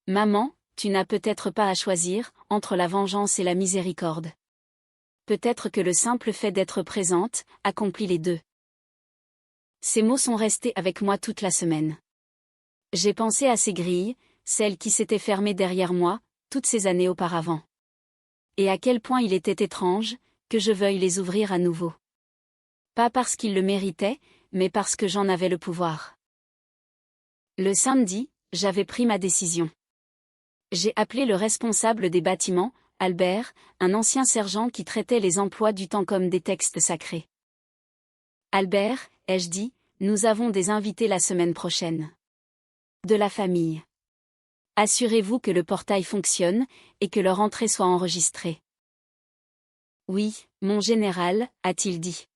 Speaker 1: Maman, tu n'as peut-être pas à choisir, entre la vengeance et la miséricorde. Peut-être que le simple fait d'être présente, accomplit les deux. Ces mots sont restés avec moi toute la semaine. J'ai pensé à ces grilles, celles qui s'étaient fermées derrière moi, toutes ces années auparavant. Et à quel point il était étrange, que je veuille les ouvrir à nouveau. Pas parce qu'ils le méritaient, mais parce que j'en avais le pouvoir. Le samedi, j'avais pris ma décision. J'ai appelé le responsable des bâtiments, Albert, un ancien sergent qui traitait les emplois du temps comme des textes sacrés. Albert, ai-je dit, nous avons des invités la semaine prochaine. De la famille. Assurez-vous que le portail fonctionne, et que leur entrée soit enregistrée. Oui, mon général, a-t-il dit.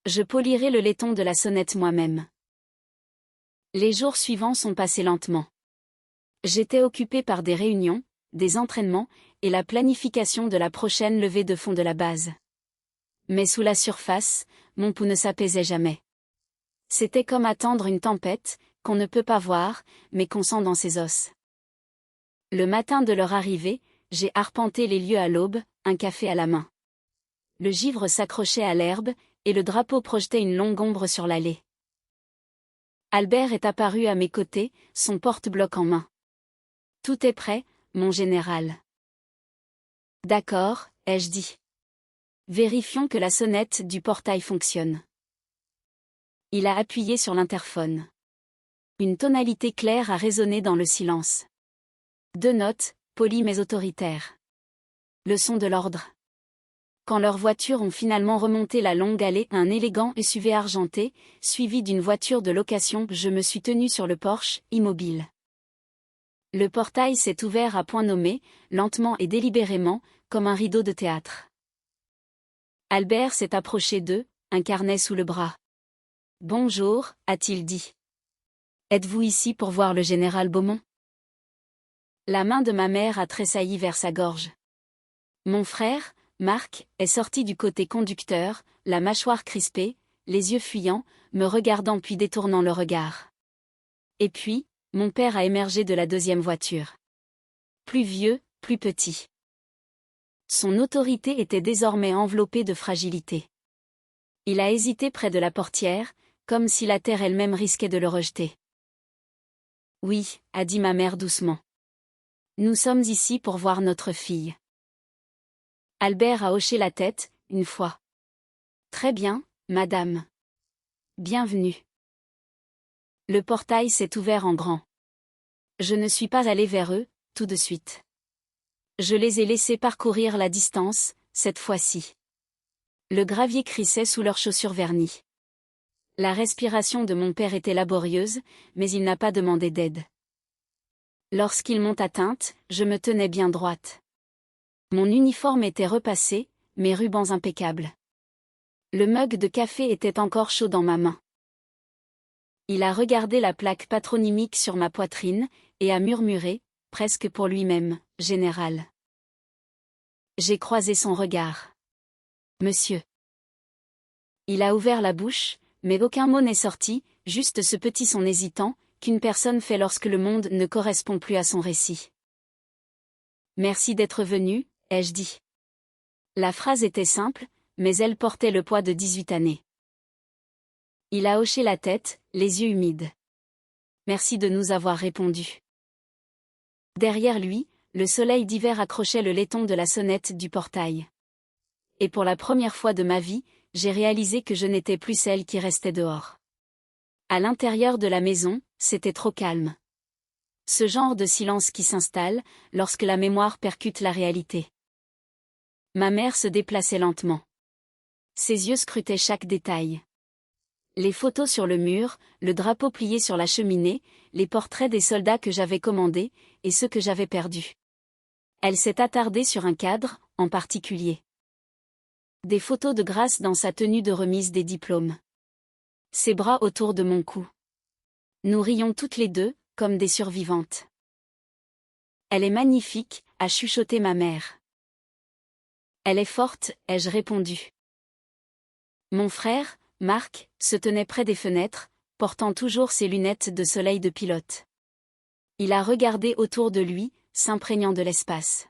Speaker 1: Je polirai le laiton de la sonnette moi-même. Les jours suivants sont passés lentement. J'étais occupé par des réunions, des entraînements, et la planification de la prochaine levée de fonds de la base. Mais sous la surface, mon pouls ne s'apaisait jamais. C'était comme attendre une tempête, qu'on ne peut pas voir, mais qu'on sent dans ses os. Le matin de leur arrivée, j'ai arpenté les lieux à l'aube, un café à la main. Le givre s'accrochait à l'herbe, et le drapeau projetait une longue ombre sur l'allée. Albert est apparu à mes côtés, son porte-bloc en main. Tout est prêt, mon général. D'accord, ai-je dit. Vérifions que la sonnette du portail fonctionne. Il a appuyé sur l'interphone. Une tonalité claire a résonné dans le silence. 2 notes, polies mais autoritaires. Le son de l'ordre. Quand leurs voitures ont finalement remonté la longue allée, un élégant SUV argenté, suivi d'une voiture de location, je me suis tenu sur le porche, immobile. Le portail s'est ouvert à point nommé, lentement et délibérément, comme un rideau de théâtre. Albert s'est approché d'eux, un carnet sous le bras. « Bonjour », a-t-il dit. « Êtes-vous ici pour voir le général Beaumont ?» La main de ma mère a tressailli vers sa gorge. Mon frère, Marc, est sorti du côté conducteur, la mâchoire crispée, les yeux fuyants, me regardant puis détournant le regard. Et puis, mon père a émergé de la deuxième voiture. Plus vieux, plus petit. Son autorité était désormais enveloppée de fragilité. Il a hésité près de la portière, comme si la terre elle-même risquait de le rejeter. « Oui », a dit ma mère doucement. « Nous sommes ici pour voir notre fille. » Albert a hoché la tête, une fois. « Très bien, madame. » Bienvenue. Le portail s'est ouvert en grand. Je ne suis pas allé vers eux, tout de suite. Je les ai laissés parcourir la distance, cette fois-ci. Le gravier crissait sous leurs chaussures vernies. La respiration de mon père était laborieuse, mais il n'a pas demandé d'aide. Lorsqu'ils m'ont atteinte, je me tenais bien droite. Mon uniforme était repassé, mes rubans impeccables. Le mug de café était encore chaud dans ma main. Il a regardé la plaque patronymique sur ma poitrine, et a murmuré, presque pour lui-même, « Général ». J'ai croisé son regard. « Monsieur ». Il a ouvert la bouche, mais aucun mot n'est sorti, juste ce petit son hésitant, qu'une personne fait lorsque le monde ne correspond plus à son récit. « Merci d'être venu », ai-je dit. La phrase était simple, mais elle portait le poids de 18 années. Il a hoché la tête, les yeux humides. « Merci de nous avoir répondu. » Derrière lui, le soleil d'hiver accrochait le laiton de la sonnette du portail. Et pour la première fois de ma vie, j'ai réalisé que je n'étais plus celle qui restait dehors. À l'intérieur de la maison, c'était trop calme. Ce genre de silence qui s'installe, lorsque la mémoire percute la réalité. Ma mère se déplaçait lentement. Ses yeux scrutaient chaque détail. Les photos sur le mur, le drapeau plié sur la cheminée, les portraits des soldats que j'avais commandés, et ceux que j'avais perdus. Elle s'est attardée sur un cadre, en particulier. Des photos de Grace dans sa tenue de remise des diplômes. Ses bras autour de mon cou. Nous rions toutes les deux, comme des survivantes. Elle est magnifique, a chuchoté ma mère. Elle est forte, ai-je répondu. Mon frère, Marc, se tenait près des fenêtres, portant toujours ses lunettes de soleil de pilote. Il a regardé autour de lui, s'imprégnant de l'espace.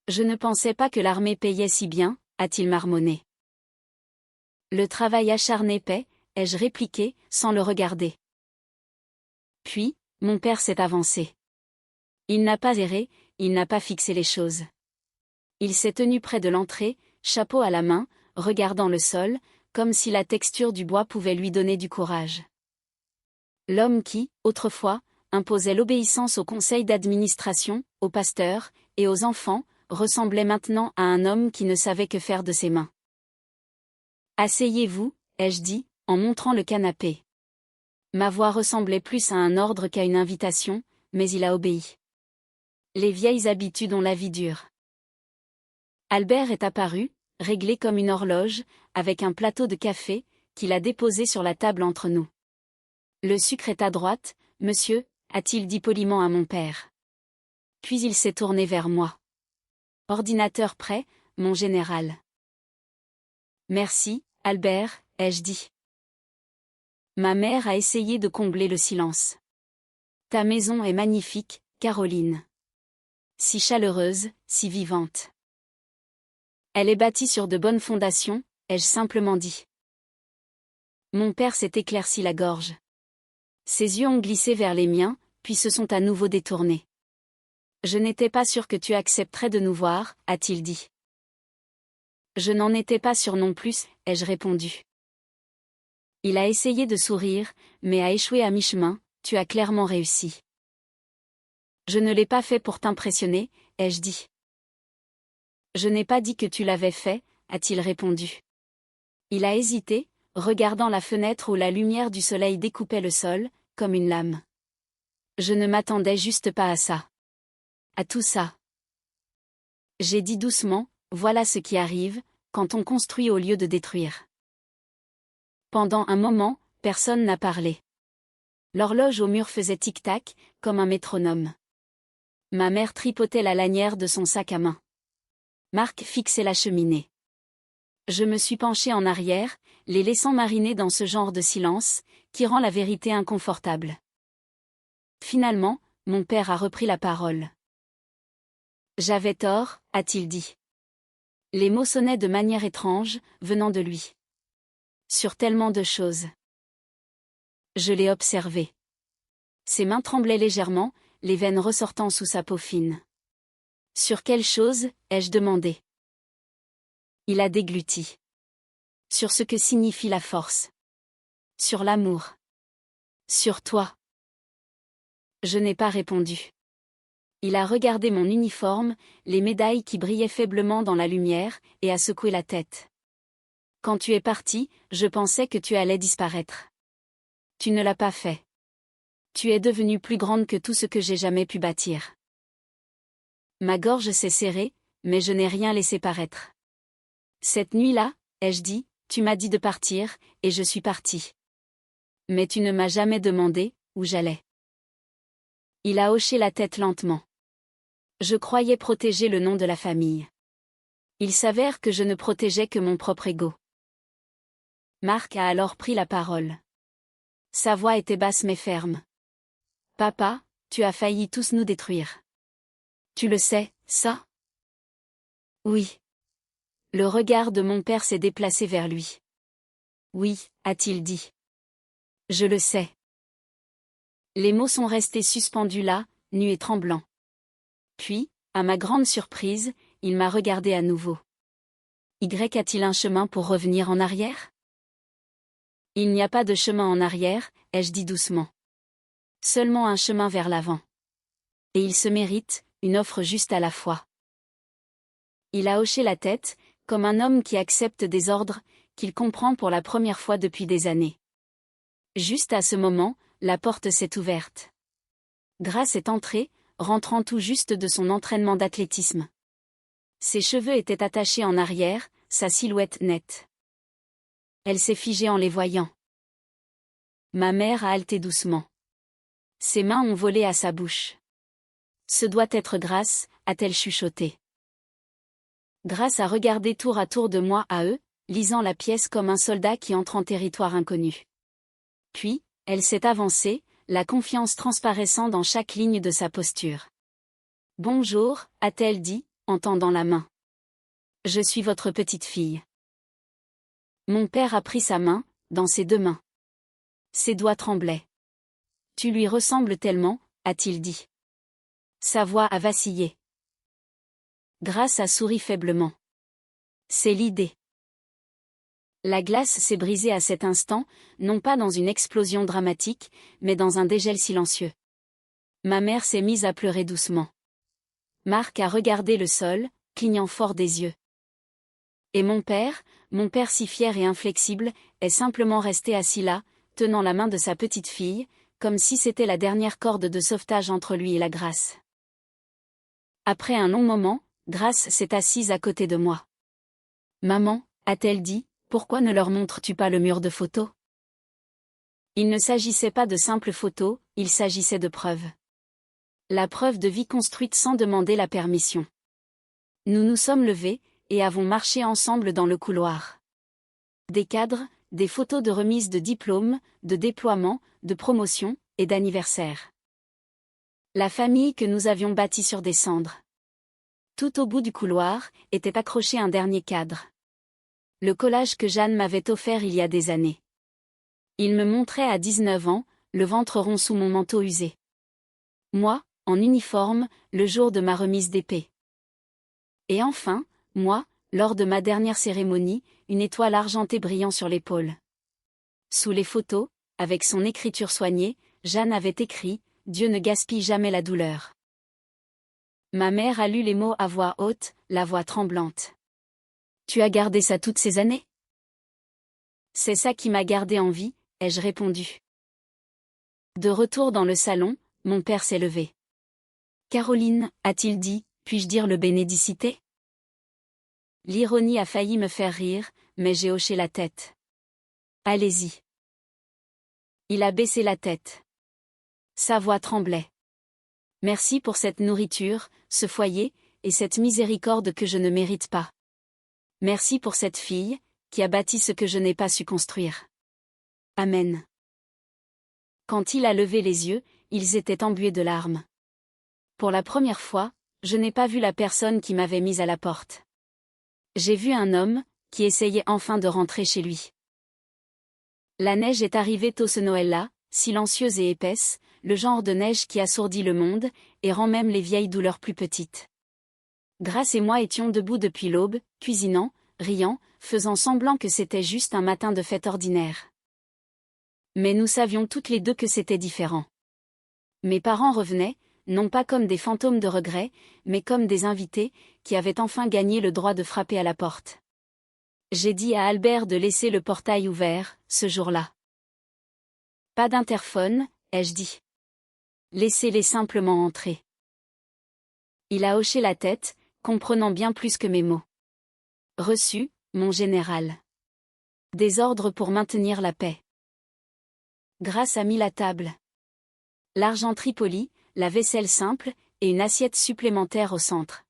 Speaker 1: Je ne pensais pas que l'armée payait si bien, a-t-il marmonné. Le travail acharné paie, ai-je répliqué, sans le regarder. Puis, mon père s'est avancé. Il n'a pas erré, il n'a pas fixé les choses. Il s'est tenu près de l'entrée, chapeau à la main, regardant le sol, comme si la texture du bois pouvait lui donner du courage. L'homme qui, autrefois, imposait l'obéissance au conseil d'administration, aux pasteurs, et aux enfants, ressemblait maintenant à un homme qui ne savait que faire de ses mains. « Asseyez-vous » ai-je dit, en montrant le canapé. Ma voix ressemblait plus à un ordre qu'à une invitation, mais il a obéi. Les vieilles habitudes ont la vie dure. Albert est apparu, réglé comme une horloge, avec un plateau de café, qu'il a déposé sur la table entre nous. « Le sucre est à droite, monsieur » a-t-il dit poliment à mon père. Puis il s'est tourné vers moi. « Ordinateur prêt, mon général. »« Merci, Albert » ai-je dit. Ma mère a essayé de combler le silence. « Ta maison est magnifique, Caroline. Si chaleureuse, si vivante. Elle est bâtie sur de bonnes fondations, ai-je simplement dit. » Mon père s'est éclairci la gorge. Ses yeux ont glissé vers les miens, puis se sont à nouveau détournés. « Je n'étais pas sûr que tu accepterais de nous voir, » a-t-il dit. Je n'en étais pas sûr non plus, ai-je répondu. Il a essayé de sourire, mais a échoué à mi-chemin. « Tu as clairement réussi. » Je ne l'ai pas fait pour t'impressionner, ai-je dit. Je n'ai pas dit que tu l'avais fait, a-t-il répondu. Il a hésité, regardant la fenêtre où la lumière du soleil découpait le sol, comme une lame. Je ne m'attendais juste pas à ça. À tout ça. J'ai dit doucement, voilà ce qui arrive, quand on construit au lieu de détruire. Pendant un moment, personne n'a parlé. L'horloge au mur faisait tic-tac, comme un métronome. Ma mère tripotait la lanière de son sac à main. Marc fixait la cheminée. Je me suis penchée en arrière, les laissant mariner dans ce genre de silence, qui rend la vérité inconfortable. Finalement, mon père a repris la parole. J'avais tort, a-t-il dit. Les mots sonnaient de manière étrange, venant de lui. Sur tellement de choses. Je l'ai observé. Ses mains tremblaient légèrement, les veines ressortant sous sa peau fine. Sur quelle chose, ai-je demandé. Il a dégluti. Sur ce que signifie la force. Sur l'amour. Sur toi. Je n'ai pas répondu. Il a regardé mon uniforme, les médailles qui brillaient faiblement dans la lumière, et a secoué la tête. Quand tu es parti, je pensais que tu allais disparaître. Tu ne l'as pas fait. Tu es devenue plus grande que tout ce que j'ai jamais pu bâtir. Ma gorge s'est serrée, mais je n'ai rien laissé paraître. Cette nuit-là, ai-je dit, tu m'as dit de partir, et je suis partie. Mais tu ne m'as jamais demandé où j'allais. Il a hoché la tête lentement. Je croyais protéger le nom de la famille. Il s'avère que je ne protégeais que mon propre ego. Marc a alors pris la parole. Sa voix était basse mais ferme. Papa, tu as failli tous nous détruire. Tu le sais, ça? Oui. Le regard de mon père s'est déplacé vers lui. Oui, a-t-il dit. Je le sais. Les mots sont restés suspendus là, nus et tremblants. Puis, à ma grande surprise, il m'a regardé à nouveau. Y a-t-il un chemin pour revenir en arrière? Il n'y a pas de chemin en arrière, ai-je dit doucement. Seulement un chemin vers l'avant. Et il se mérite, une offre juste à la fois. Il a hoché la tête, comme un homme qui accepte des ordres, qu'il comprend pour la première fois depuis des années. Juste à ce moment, la porte s'est ouverte. Grace est entrée, rentrant tout juste de son entraînement d'athlétisme. Ses cheveux étaient attachés en arrière, sa silhouette nette. Elle s'est figée en les voyant. Ma mère a haleté doucement. Ses mains ont volé à sa bouche. Ce doit être Grace, a-t-elle chuchoté. Grace a regardé tour à tour de moi à eux, lisant la pièce comme un soldat qui entre en territoire inconnu. Puis, elle s'est avancée, la confiance transparaissant dans chaque ligne de sa posture. Bonjour, a-t-elle dit, en tendant la main. Je suis votre petite fille. Mon père a pris sa main, dans ses deux mains. Ses doigts tremblaient. Tu lui ressembles tellement, a-t-il dit. Sa voix a vacillé. Grace a souri faiblement. C'est l'idée. La glace s'est brisée à cet instant, non pas dans une explosion dramatique, mais dans un dégel silencieux. Ma mère s'est mise à pleurer doucement. Marc a regardé le sol, clignant fort des yeux. Et mon père si fier et inflexible, est simplement resté assis là, tenant la main de sa petite fille, comme si c'était la dernière corde de sauvetage entre lui et la Grace. Après un long moment, Grace s'est assise à côté de moi. Maman, a-t-elle dit, pourquoi ne leur montres-tu pas le mur de photos? Il ne s'agissait pas de simples photos, il s'agissait de preuves. La preuve de vie construite sans demander la permission. Nous nous sommes levés, et avons marché ensemble dans le couloir. Des cadres, des photos de remise de diplômes, de déploiement, de promotion, et d'anniversaire. La famille que nous avions bâtie sur des cendres. Tout au bout du couloir, était accroché un dernier cadre. Le collage que Jeanne m'avait offert il y a des années. Il me montrait à 19 ans, le ventre rond sous mon manteau usé. Moi, en uniforme, le jour de ma remise d'épée. Et enfin, moi, lors de ma dernière cérémonie, une étoile argentée brillant sur l'épaule. Sous les photos, avec son écriture soignée, Jeanne avait écrit « Dieu ne gaspille jamais la douleur ». Ma mère a lu les mots à voix haute, la voix tremblante. « Tu as gardé ça toutes ces années ?» C'est ça qui m'a gardé en vie, ai-je répondu. De retour dans le salon, mon père s'est levé. « Caroline, a-t-il dit, puis-je dire le bénédicité ?» L'ironie a failli me faire rire, mais j'ai hoché la tête. Allez-y. Il a baissé la tête. Sa voix tremblait. Merci pour cette nourriture, ce foyer, et cette miséricorde que je ne mérite pas. Merci pour cette fille, qui a bâti ce que je n'ai pas su construire. Amen. Quand il a levé les yeux, ils étaient embués de larmes. Pour la première fois, je n'ai pas vu la personne qui m'avait mise à la porte. J'ai vu un homme, qui essayait enfin de rentrer chez lui. La neige est arrivée tôt ce Noël-là, silencieuse et épaisse, le genre de neige qui assourdit le monde, et rend même les vieilles douleurs plus petites. Grace et moi étions debout depuis l'aube, cuisinant, riant, faisant semblant que c'était juste un matin de fête ordinaire. Mais nous savions toutes les deux que c'était différent. Mes parents revenaient, non pas comme des fantômes de regret, mais comme des invités, qui avaient enfin gagné le droit de frapper à la porte. J'ai dit à Albert de laisser le portail ouvert, ce jour-là. Pas d'interphone, ai-je dit. Laissez-les simplement entrer. Il a hoché la tête, comprenant bien plus que mes mots. Reçu, mon général. Des ordres pour maintenir la paix. Grâce a mis la table. L'argenterie polie, la vaisselle simple, et une assiette supplémentaire au centre.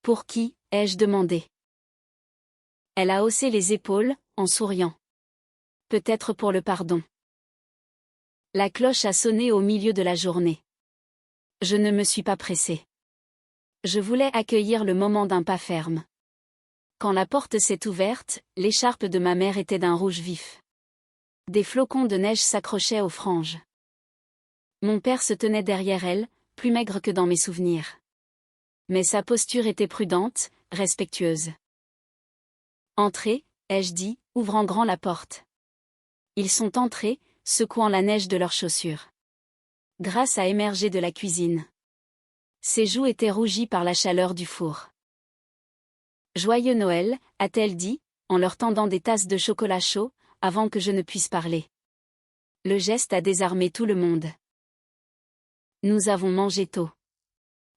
Speaker 1: Pour qui, ai-je demandé. Elle a haussé les épaules, en souriant. Peut-être pour le pardon. La cloche a sonné au milieu de la journée. Je ne me suis pas pressée. Je voulais accueillir le moment d'un pas ferme. Quand la porte s'est ouverte, l'écharpe de ma mère était d'un rouge vif. Des flocons de neige s'accrochaient aux franges. Mon père se tenait derrière elle, plus maigre que dans mes souvenirs. Mais sa posture était prudente, respectueuse. Entrez, ai-je dit, ouvrant grand la porte. Ils sont entrés, secouant la neige de leurs chaussures. Grâce a émergé de la cuisine. Ses joues étaient rougies par la chaleur du four. Joyeux Noël, a-t-elle dit, en leur tendant des tasses de chocolat chaud, avant que je ne puisse parler. Le geste a désarmé tout le monde. Nous avons mangé tôt.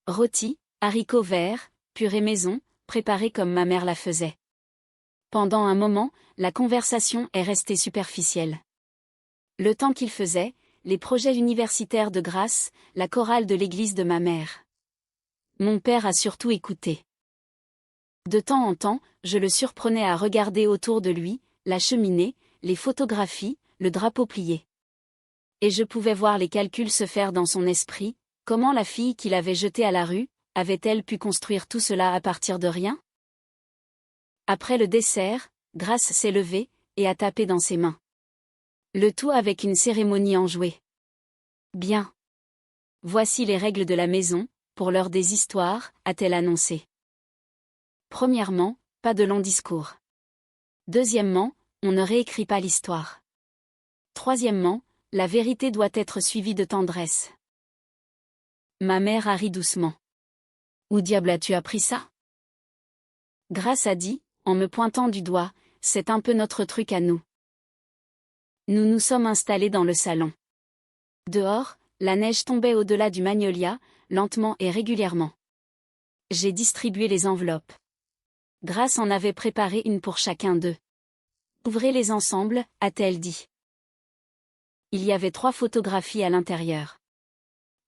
Speaker 1: Rôtis, haricots verts, purée maison, préparée comme ma mère la faisait. Pendant un moment, la conversation est restée superficielle. Le temps qu'il faisait, les projets universitaires de Grace, la chorale de l'église de ma mère. Mon père a surtout écouté. De temps en temps, je le surprenais à regarder autour de lui, la cheminée, les photographies, le drapeau plié. Et je pouvais voir les calculs se faire dans son esprit, comment la fille qu'il avait jetée à la rue, avait-elle pu construire tout cela à partir de rien? Après le dessert, Grace s'est levée, et a tapé dans ses mains. Le tout avec une cérémonie enjouée. Bien. Voici les règles de la maison, pour l'heure des histoires, a-t-elle annoncé. Premièrement, pas de long discours. Deuxièmement, on ne réécrit pas l'histoire. Troisièmement, la vérité doit être suivie de tendresse. Ma mère a ri doucement. Où diable as-tu appris ça? Grace a dit, en me pointant du doigt, c'est un peu notre truc à nous. Nous nous sommes installés dans le salon. Dehors, la neige tombait au-delà du magnolia, lentement et régulièrement. J'ai distribué les enveloppes. Grace en avait préparé une pour chacun d'eux. Ouvrez-les ensemble, a-t-elle dit. Il y avait 3 photographies à l'intérieur.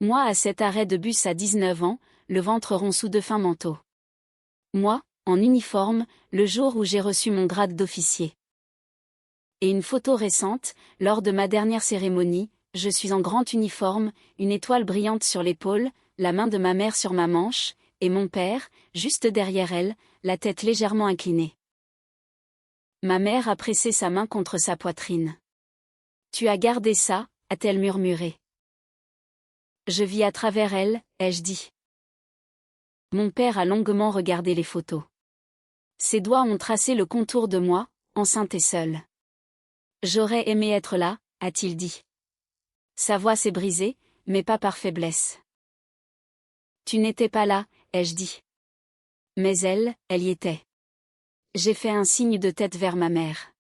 Speaker 1: Moi à cet arrêt de bus à 19 ans, le ventre rond sous de fins manteaux. Moi, en uniforme, le jour où j'ai reçu mon grade d'officier. Et une photo récente, lors de ma dernière cérémonie, je suis en grand uniforme, une étoile brillante sur l'épaule, la main de ma mère sur ma manche, et mon père, juste derrière elle, la tête légèrement inclinée. Ma mère a pressé sa main contre sa poitrine. Tu as gardé ça, a-t-elle murmuré. Je vis à travers elle, ai-je dit. Mon père a longuement regardé les photos. Ses doigts ont tracé le contour de moi, enceinte et seule. J'aurais aimé être là, a-t-il dit. Sa voix s'est brisée, mais pas par faiblesse. Tu n'étais pas là, ai-je dit. Mais elle y était. J'ai fait un signe de tête vers ma mère.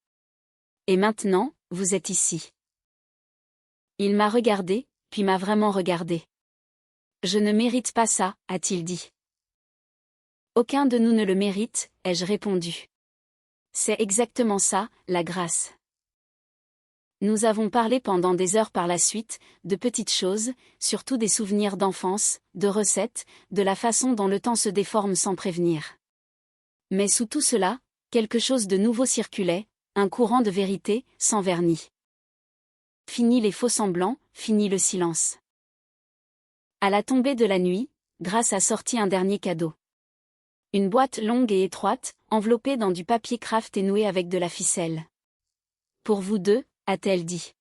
Speaker 1: Et maintenant, vous êtes ici. Il m'a regardé, puis m'a vraiment regardé. Je ne mérite pas ça, a-t-il dit. Aucun de nous ne le mérite, ai-je répondu. C'est exactement ça, la grâce. Nous avons parlé pendant des heures par la suite, de petites choses, surtout des souvenirs d'enfance, de recettes, de la façon dont le temps se déforme sans prévenir. Mais sous tout cela, quelque chose de nouveau circulait, un courant de vérité, sans vernis. Fini les faux-semblants, fini le silence. À la tombée de la nuit, Grace a sorti un dernier cadeau. Une boîte longue et étroite, enveloppée dans du papier craft et nouée avec de la ficelle. Pour vous deux, a-t-elle dit.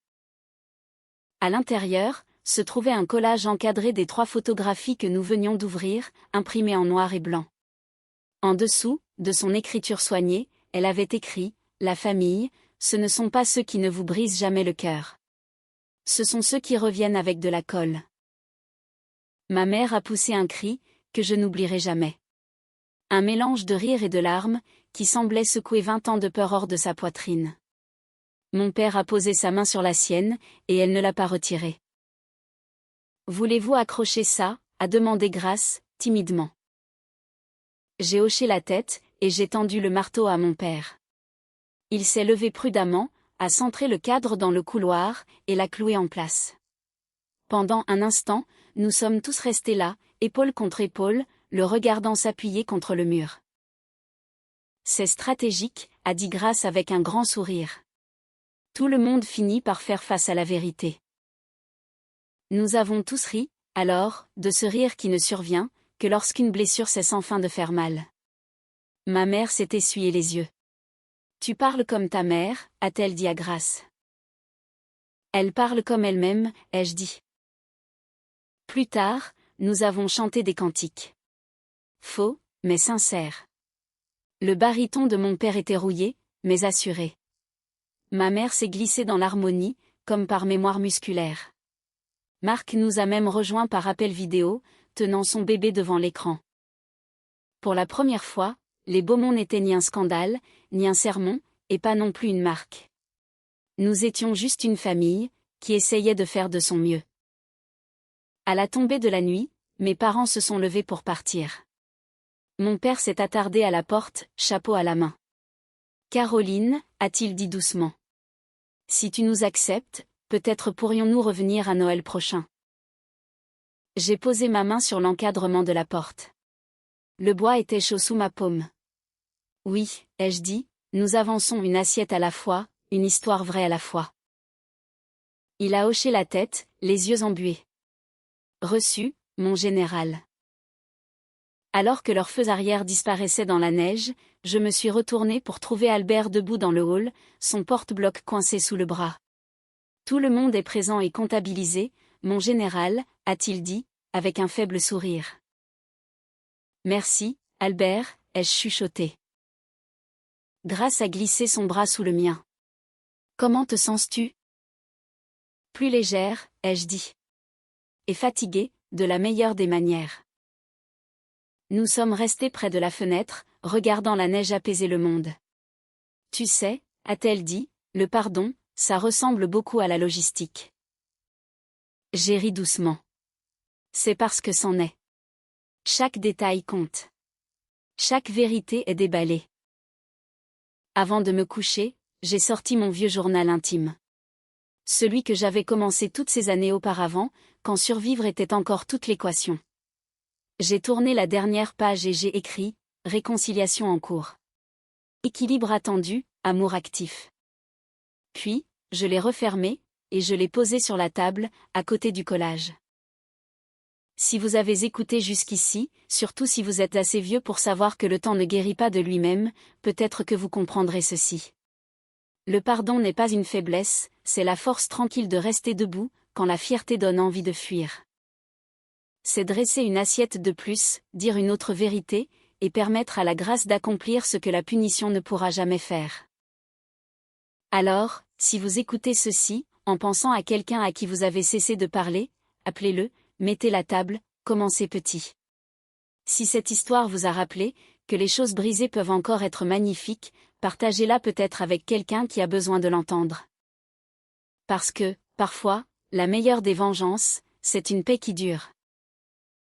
Speaker 1: À l'intérieur, se trouvait un collage encadré des 3 photographies que nous venions d'ouvrir, imprimées en noir et blanc. En dessous, de son écriture soignée, elle avait écrit « La famille, ce ne sont pas ceux qui ne vous brisent jamais le cœur. Ce sont ceux qui reviennent avec de la colle. Ma mère a poussé un cri, que je n'oublierai jamais. Un mélange de rire et de larmes, qui semblait secouer 20 ans de peur hors de sa poitrine. Mon père a posé sa main sur la sienne, et elle ne l'a pas retirée. Voulez-vous accrocher ça, a demandé Grace, timidement. J'ai hoché la tête, et j'ai tendu le marteau à mon père. Il s'est levé prudemment, a centré le cadre dans le couloir, et l'a cloué en place. Pendant un instant, nous sommes tous restés là, épaule contre épaule, le regardant s'appuyer contre le mur. C'est stratégique, a dit Grace avec un grand sourire. Tout le monde finit par faire face à la vérité. Nous avons tous ri, alors, de ce rire qui ne survient que lorsqu'une blessure cesse enfin de faire mal. Ma mère s'est essuyé les yeux. Tu parles comme ta mère, a-t-elle dit à Grace. Elle parle comme elle-même, ai-je dit. Plus tard, nous avons chanté des cantiques. Faux, mais sincères. Le baryton de mon père était rouillé, mais assuré. Ma mère s'est glissée dans l'harmonie, comme par mémoire musculaire. Marc nous a même rejoints par appel vidéo, tenant son bébé devant l'écran. Pour la première fois, les Beaumont n'étaient ni un scandale, ni un sermon, et pas non plus une marque. Nous étions juste une famille, qui essayait de faire de son mieux. À la tombée de la nuit, mes parents se sont levés pour partir. Mon père s'est attardé à la porte, chapeau à la main. Caroline, a-t-il dit doucement. Si tu nous acceptes, peut-être pourrions-nous revenir à Noël prochain. J'ai posé ma main sur l'encadrement de la porte. Le bois était chaud sous ma paume. Oui, ai-je dit, nous avançons une assiette à la fois, une histoire vraie à la fois. Il a hoché la tête, les yeux embués. Reçu, mon général. Alors que leurs feux arrière disparaissaient dans la neige, je me suis retourné pour trouver Albert debout dans le hall, son porte-bloc coincé sous le bras. Tout le monde est présent et comptabilisé, mon général, a-t-il dit, avec un faible sourire. Merci, Albert, ai-je chuchoté. Grace a glissé son bras sous le mien. Comment te sens-tu? Plus légère, ai-je dit. Et fatiguée, de la meilleure des manières. Nous sommes restés près de la fenêtre, regardant la neige apaiser le monde. Tu sais, a-t-elle dit, le pardon, ça ressemble beaucoup à la logistique. J'ai ri doucement. C'est parce que c'en est. Chaque détail compte. Chaque vérité est déballée. Avant de me coucher, j'ai sorti mon vieux journal intime. Celui que j'avais commencé toutes ces années auparavant, quand survivre était encore toute l'équation. J'ai tourné la dernière page et j'ai écrit « Réconciliation en cours ». Équilibre attendu, amour actif. Puis, je l'ai refermé, et je l'ai posé sur la table, à côté du collage. Si vous avez écouté jusqu'ici, surtout si vous êtes assez vieux pour savoir que le temps ne guérit pas de lui-même, peut-être que vous comprendrez ceci. Le pardon n'est pas une faiblesse, c'est la force tranquille de rester debout, quand la fierté donne envie de fuir. C'est dresser une assiette de plus, dire une autre vérité, et permettre à la grâce d'accomplir ce que la punition ne pourra jamais faire. Alors, si vous écoutez ceci, en pensant à quelqu'un à qui vous avez cessé de parler, appelez-le, mettez la table, commencez petit. Si cette histoire vous a rappelé que les choses brisées peuvent encore être magnifiques, partagez-la peut-être avec quelqu'un qui a besoin de l'entendre. Parce que, parfois, la meilleure des vengeances, c'est une paix qui dure.